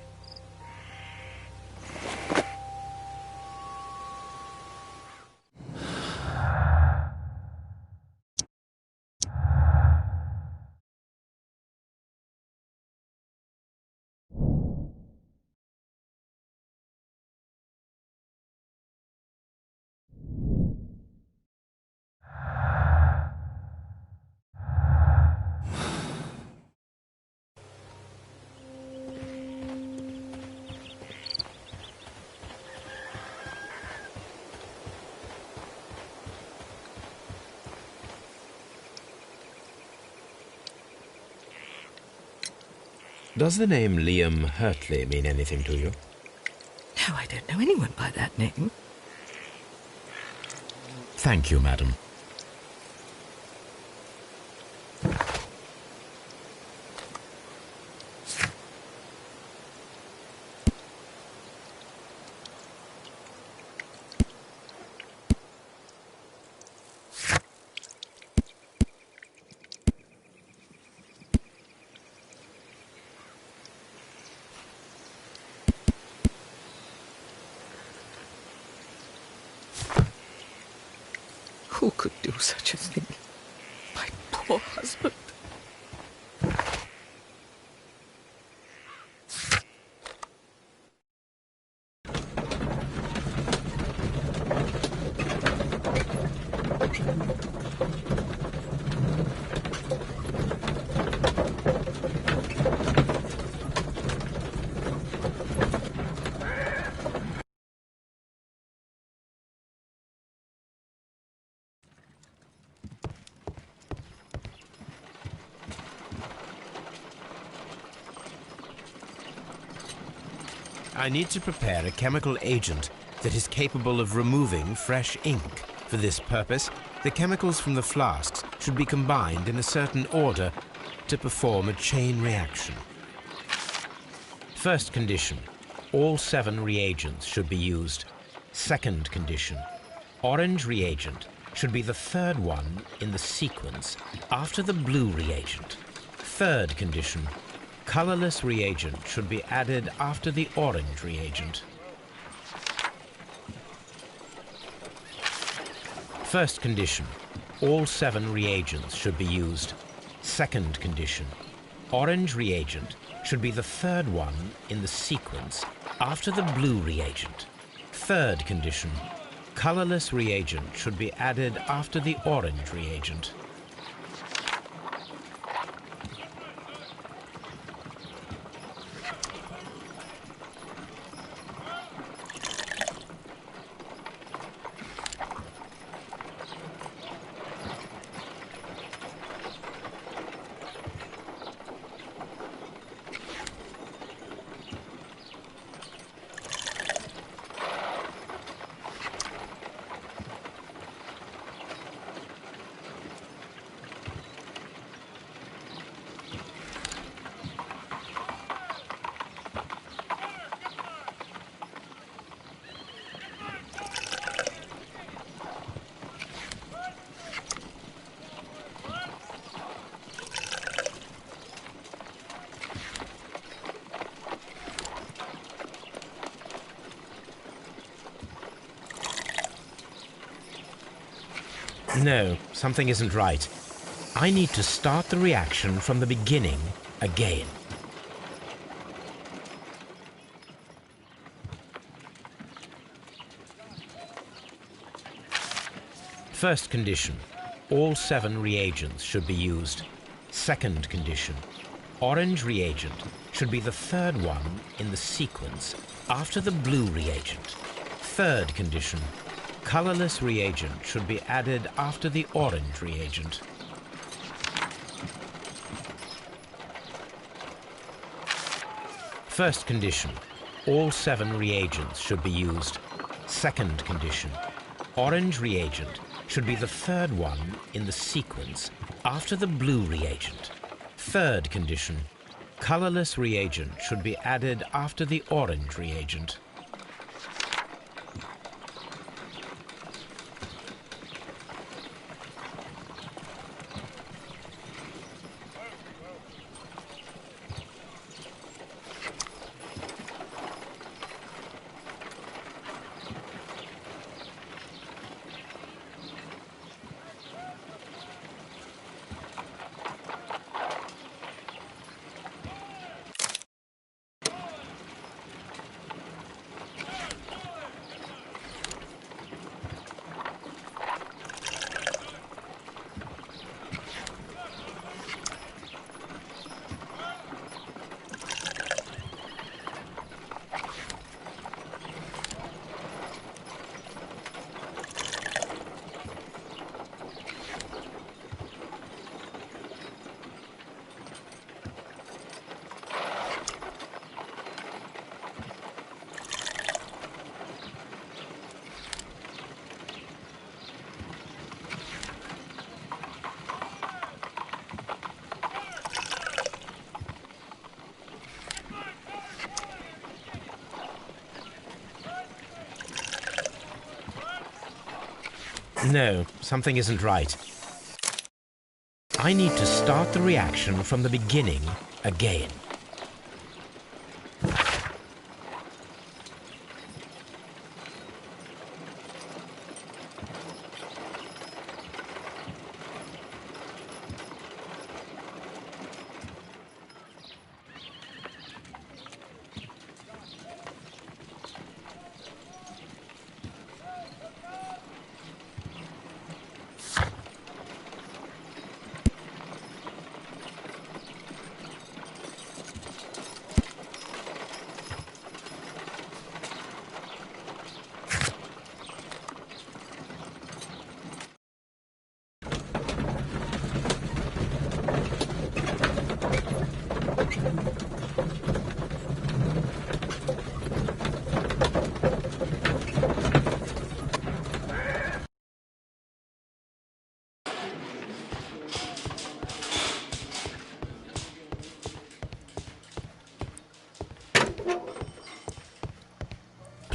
Does the name Liam Hurtley mean anything to you? No, I don't know anyone by that name. Thank you, madam. Who could do such a thing? My poor husband. I need to prepare a chemical agent that is capable of removing fresh ink. For this purpose, the chemicals from the flasks should be combined in a certain order to perform a chain reaction. First condition, all 7 reagents should be used. Second condition, orange reagent should be the third one in the sequence after the blue reagent. Third condition, colorless reagent should be added after the orange reagent. First condition, all 7 reagents should be used. Second condition, orange reagent should be the third one in the sequence after the blue reagent. Third condition, colorless reagent should be added after the orange reagent. No, something isn't right. I need to start the reaction from the beginning again. First condition, all 7 reagents should be used. Second condition, orange reagent should be the third one in the sequence after the blue reagent. Third condition, colorless reagent should be added after the orange reagent. First condition, all 7 reagents should be used. Second condition, orange reagent should be the third one in the sequence after the blue reagent. Third condition, colorless reagent should be added after the orange reagent. No, something isn't right. I need to start the reaction from the beginning again.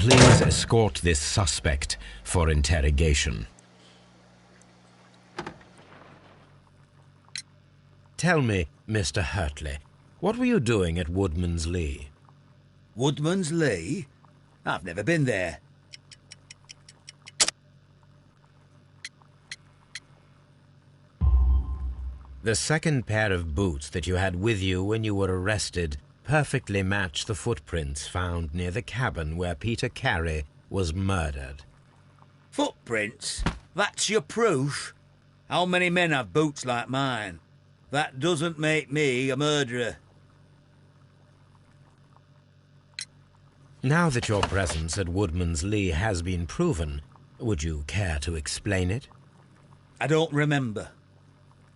please escort this suspect for interrogation. Tell me, Mr. Hurtley, what were you doing at Woodman's Lee? Woodman's Lee? I've never been there. The second pair of boots that you had with you when you were arrested perfectly match the footprints found near the cabin where Peter Carey was murdered. Footprints? That's your proof? How many men have boots like mine? That doesn't make me a murderer. Now that your presence at Woodman's Lee has been proven, would you care to explain it? I don't remember.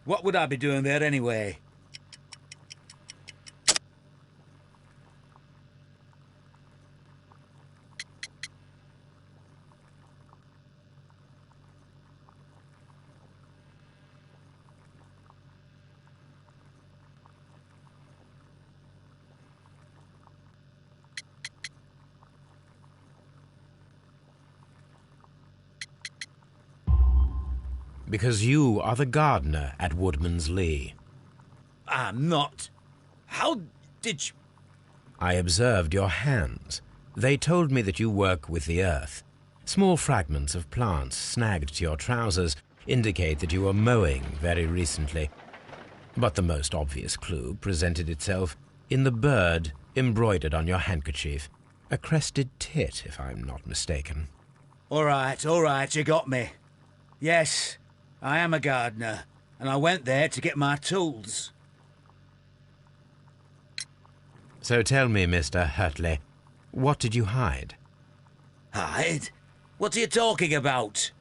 What would I be doing there anyway? Because you are the gardener at Woodman's Lee. I'm not. How did you... I observed your hands. They told me that you work with the earth. Small fragments of plants snagged to your trousers indicate that you were mowing very recently. But the most obvious clue presented itself in the bird embroidered on your handkerchief. A crested tit, if I'm not mistaken. All right, you got me. Yes, I am a gardener, and I went there to get my tools. So tell me, Mr. Hurtley, what did you hide? Hide? What are you talking about?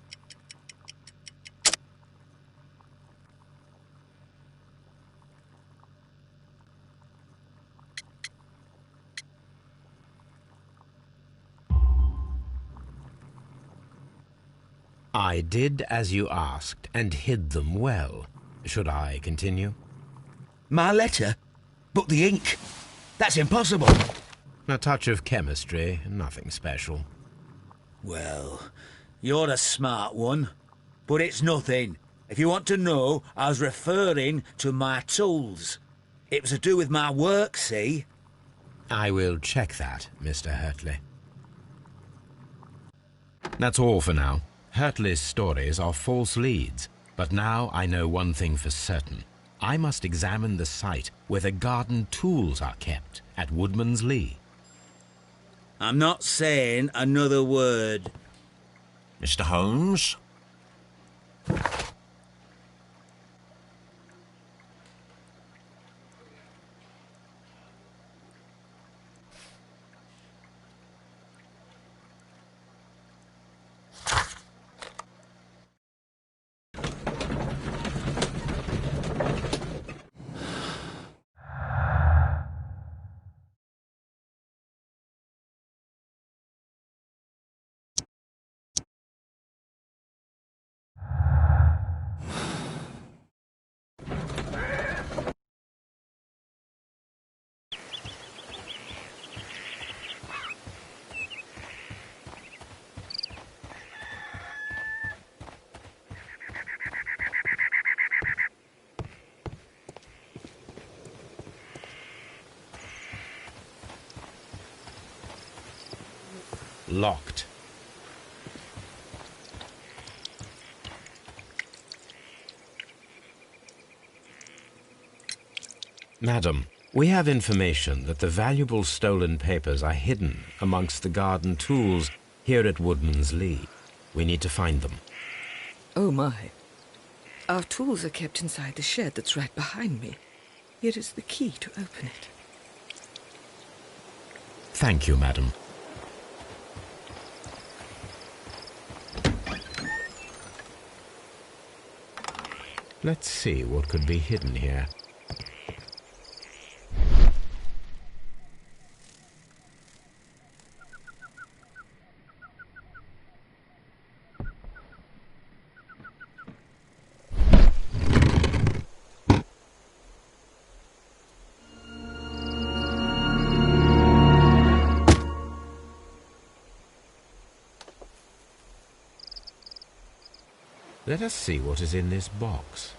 I did as you asked, and hid them well. Should I continue? My letter? But the ink? That's impossible. A touch of chemistry, nothing special. Well, you're a smart one. But it's nothing. If you want to know, I was referring to my tools. It was to do with my work, see? I will check that, Mr. Hurtley. That's all for now. Hurtley's stories are false leads, but now I know one thing for certain. I must examine the site where the garden tools are kept at Woodman's Lee. I'm not saying another word. Mr. Holmes? Locked. Madam, we have information that the valuable stolen papers are hidden amongst the garden tools here at Woodman's Lee. We need to find them. Oh, my. Our tools are kept inside the shed that's right behind me. Here is the key to open it. Thank you, madam. Let's see what could be hidden here. Let us see what is in this box.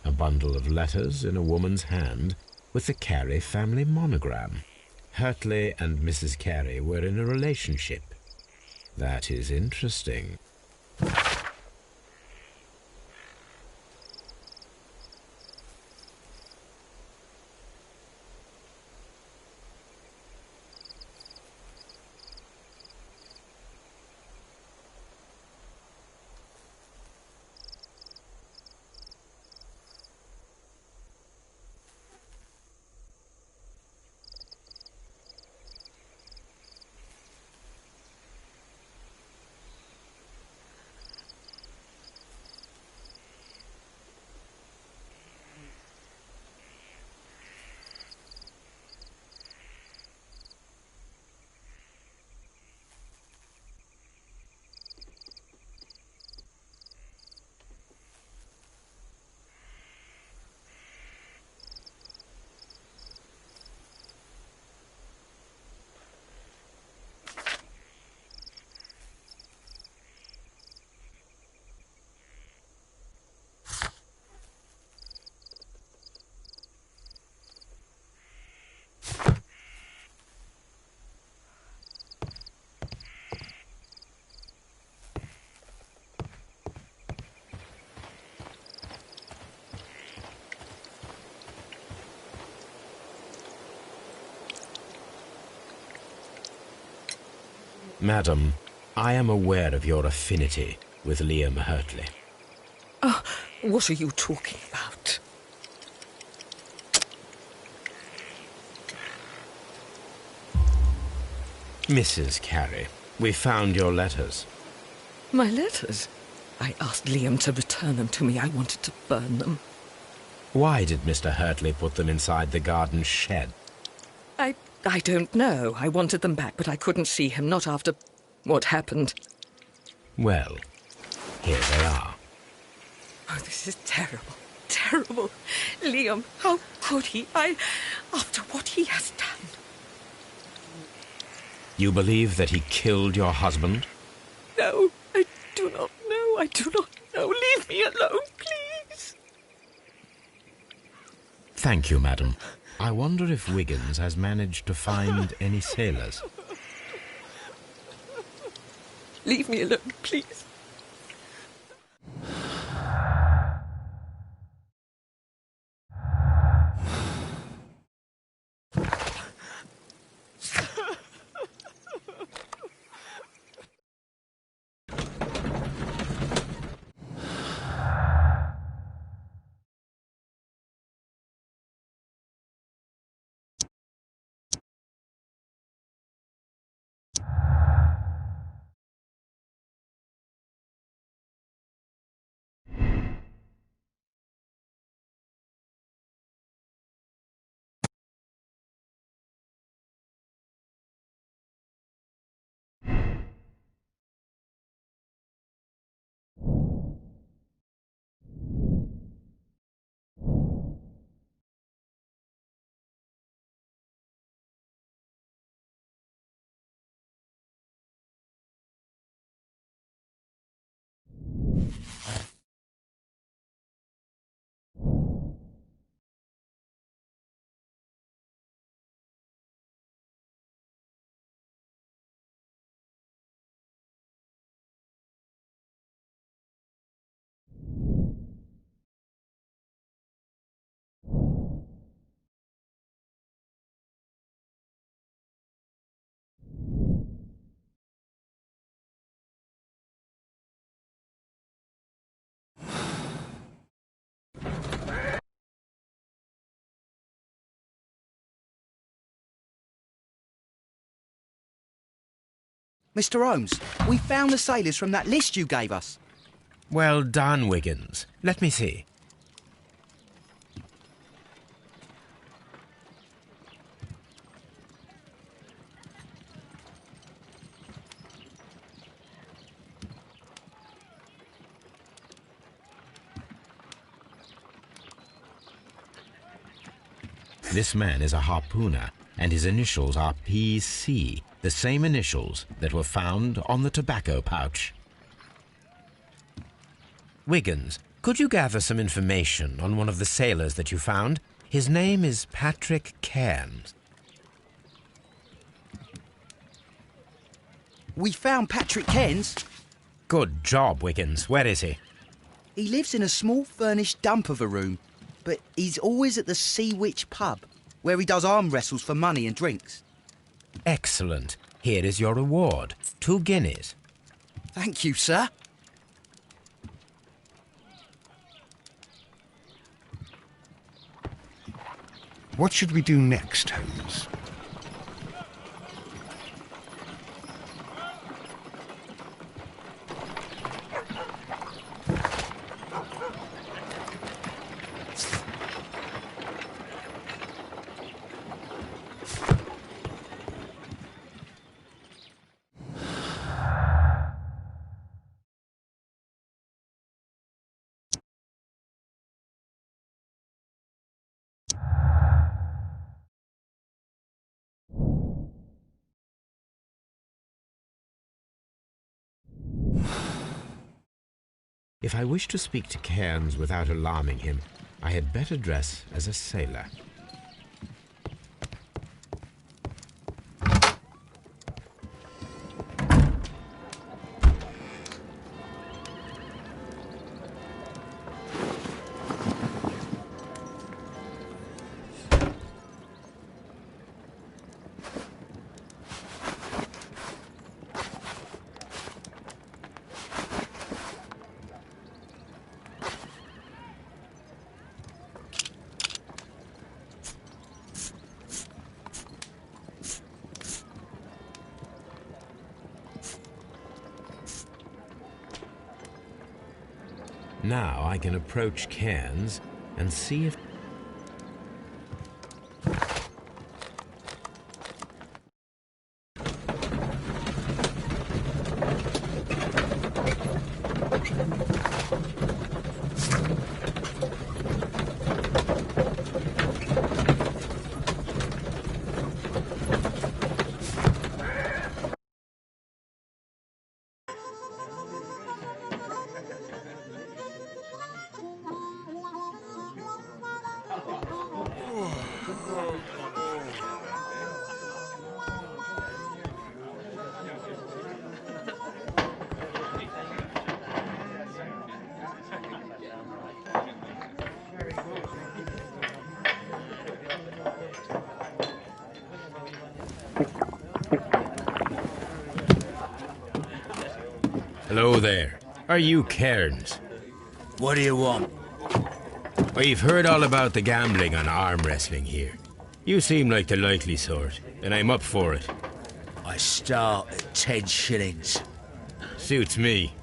A bundle of letters in a woman's hand with the Carey family monogram. Hurtley and Mrs. Carey were in a relationship. That is interesting. Madam, I am aware of your affinity with Liam Hurtley. Oh, what are you talking about? Mrs. Carey, we found your letters. My letters? I asked Liam to return them to me. I wanted to burn them. Why did Mr. Hurtley put them inside the garden shed? I don't know. I wanted them back, but I couldn't see him, not after what happened. Well, here they are. Oh, this is terrible. Terrible. Liam, how could he? After what he has done. You believe that he killed your husband? No, I do not know. I do not know. Leave me alone, please. Thank you, madam. I wonder if Wiggins has managed to find any sailors. Leave me alone, please. Mr. Holmes, we found the sailors from that list you gave us. Well done, Wiggins. Let me see. This man is a harpooner, and his initials are PC, the same initials that were found on the tobacco pouch. Wiggins, could you gather some information on one of the sailors that you found? His name is Patrick Cairns. We found Patrick Cairns. Good job, Wiggins. Where is he? He lives in a small furnished dump of a room, but he's always at the Sea Witch pub, where he does arm wrestles for money and drinks. Excellent. Here is your reward. 2 guineas. Thank you, sir. What should we do next, Holmes? If I wish to speak to Cairns without alarming him, I had better dress as a sailor. Now I can approach Cairns and see if... Hello there. Are you Cairns? What do you want? We've heard all about the gambling on arm wrestling here. You seem like the likely sort, and I'm up for it. I start at 10 shillings. Suits me.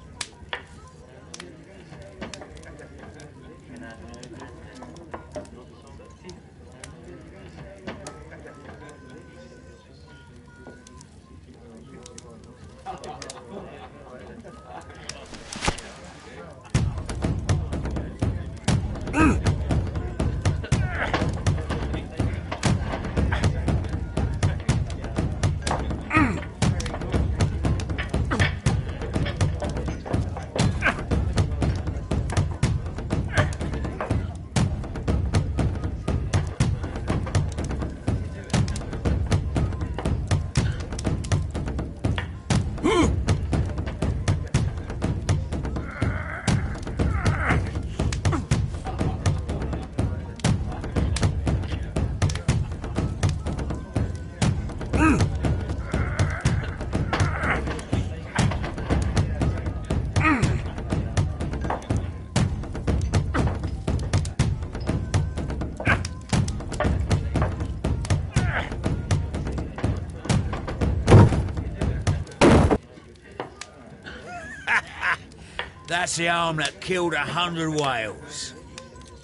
That's the arm that killed 100 whales.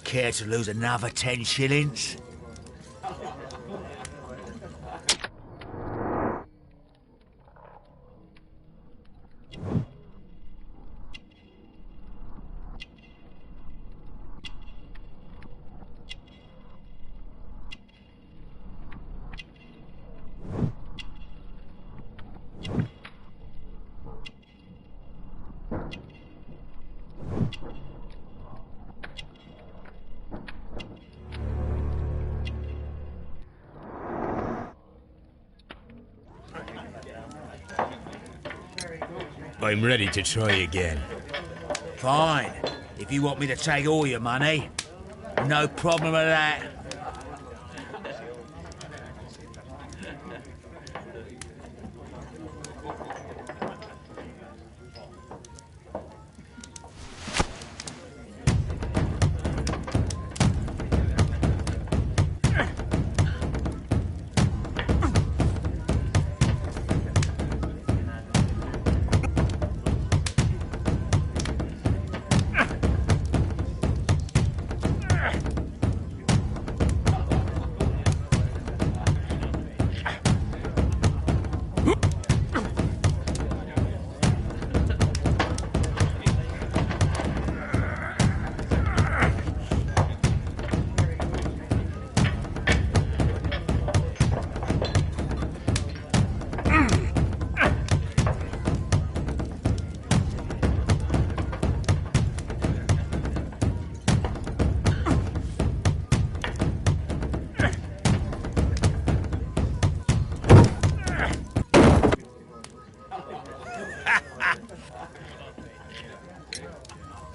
Care to lose another 10 shillings? I'm ready to try again. Fine. If you want me to take all your money, no problem with that.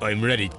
I'm ready.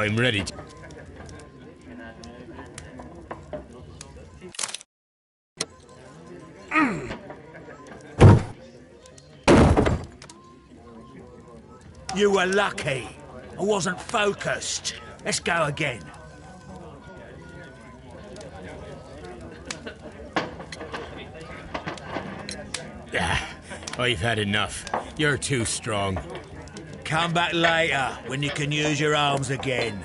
I'm ready. You were lucky. I wasn't focused. Let's go again. I've had enough. You're too strong. Come back later when you can use your arms again.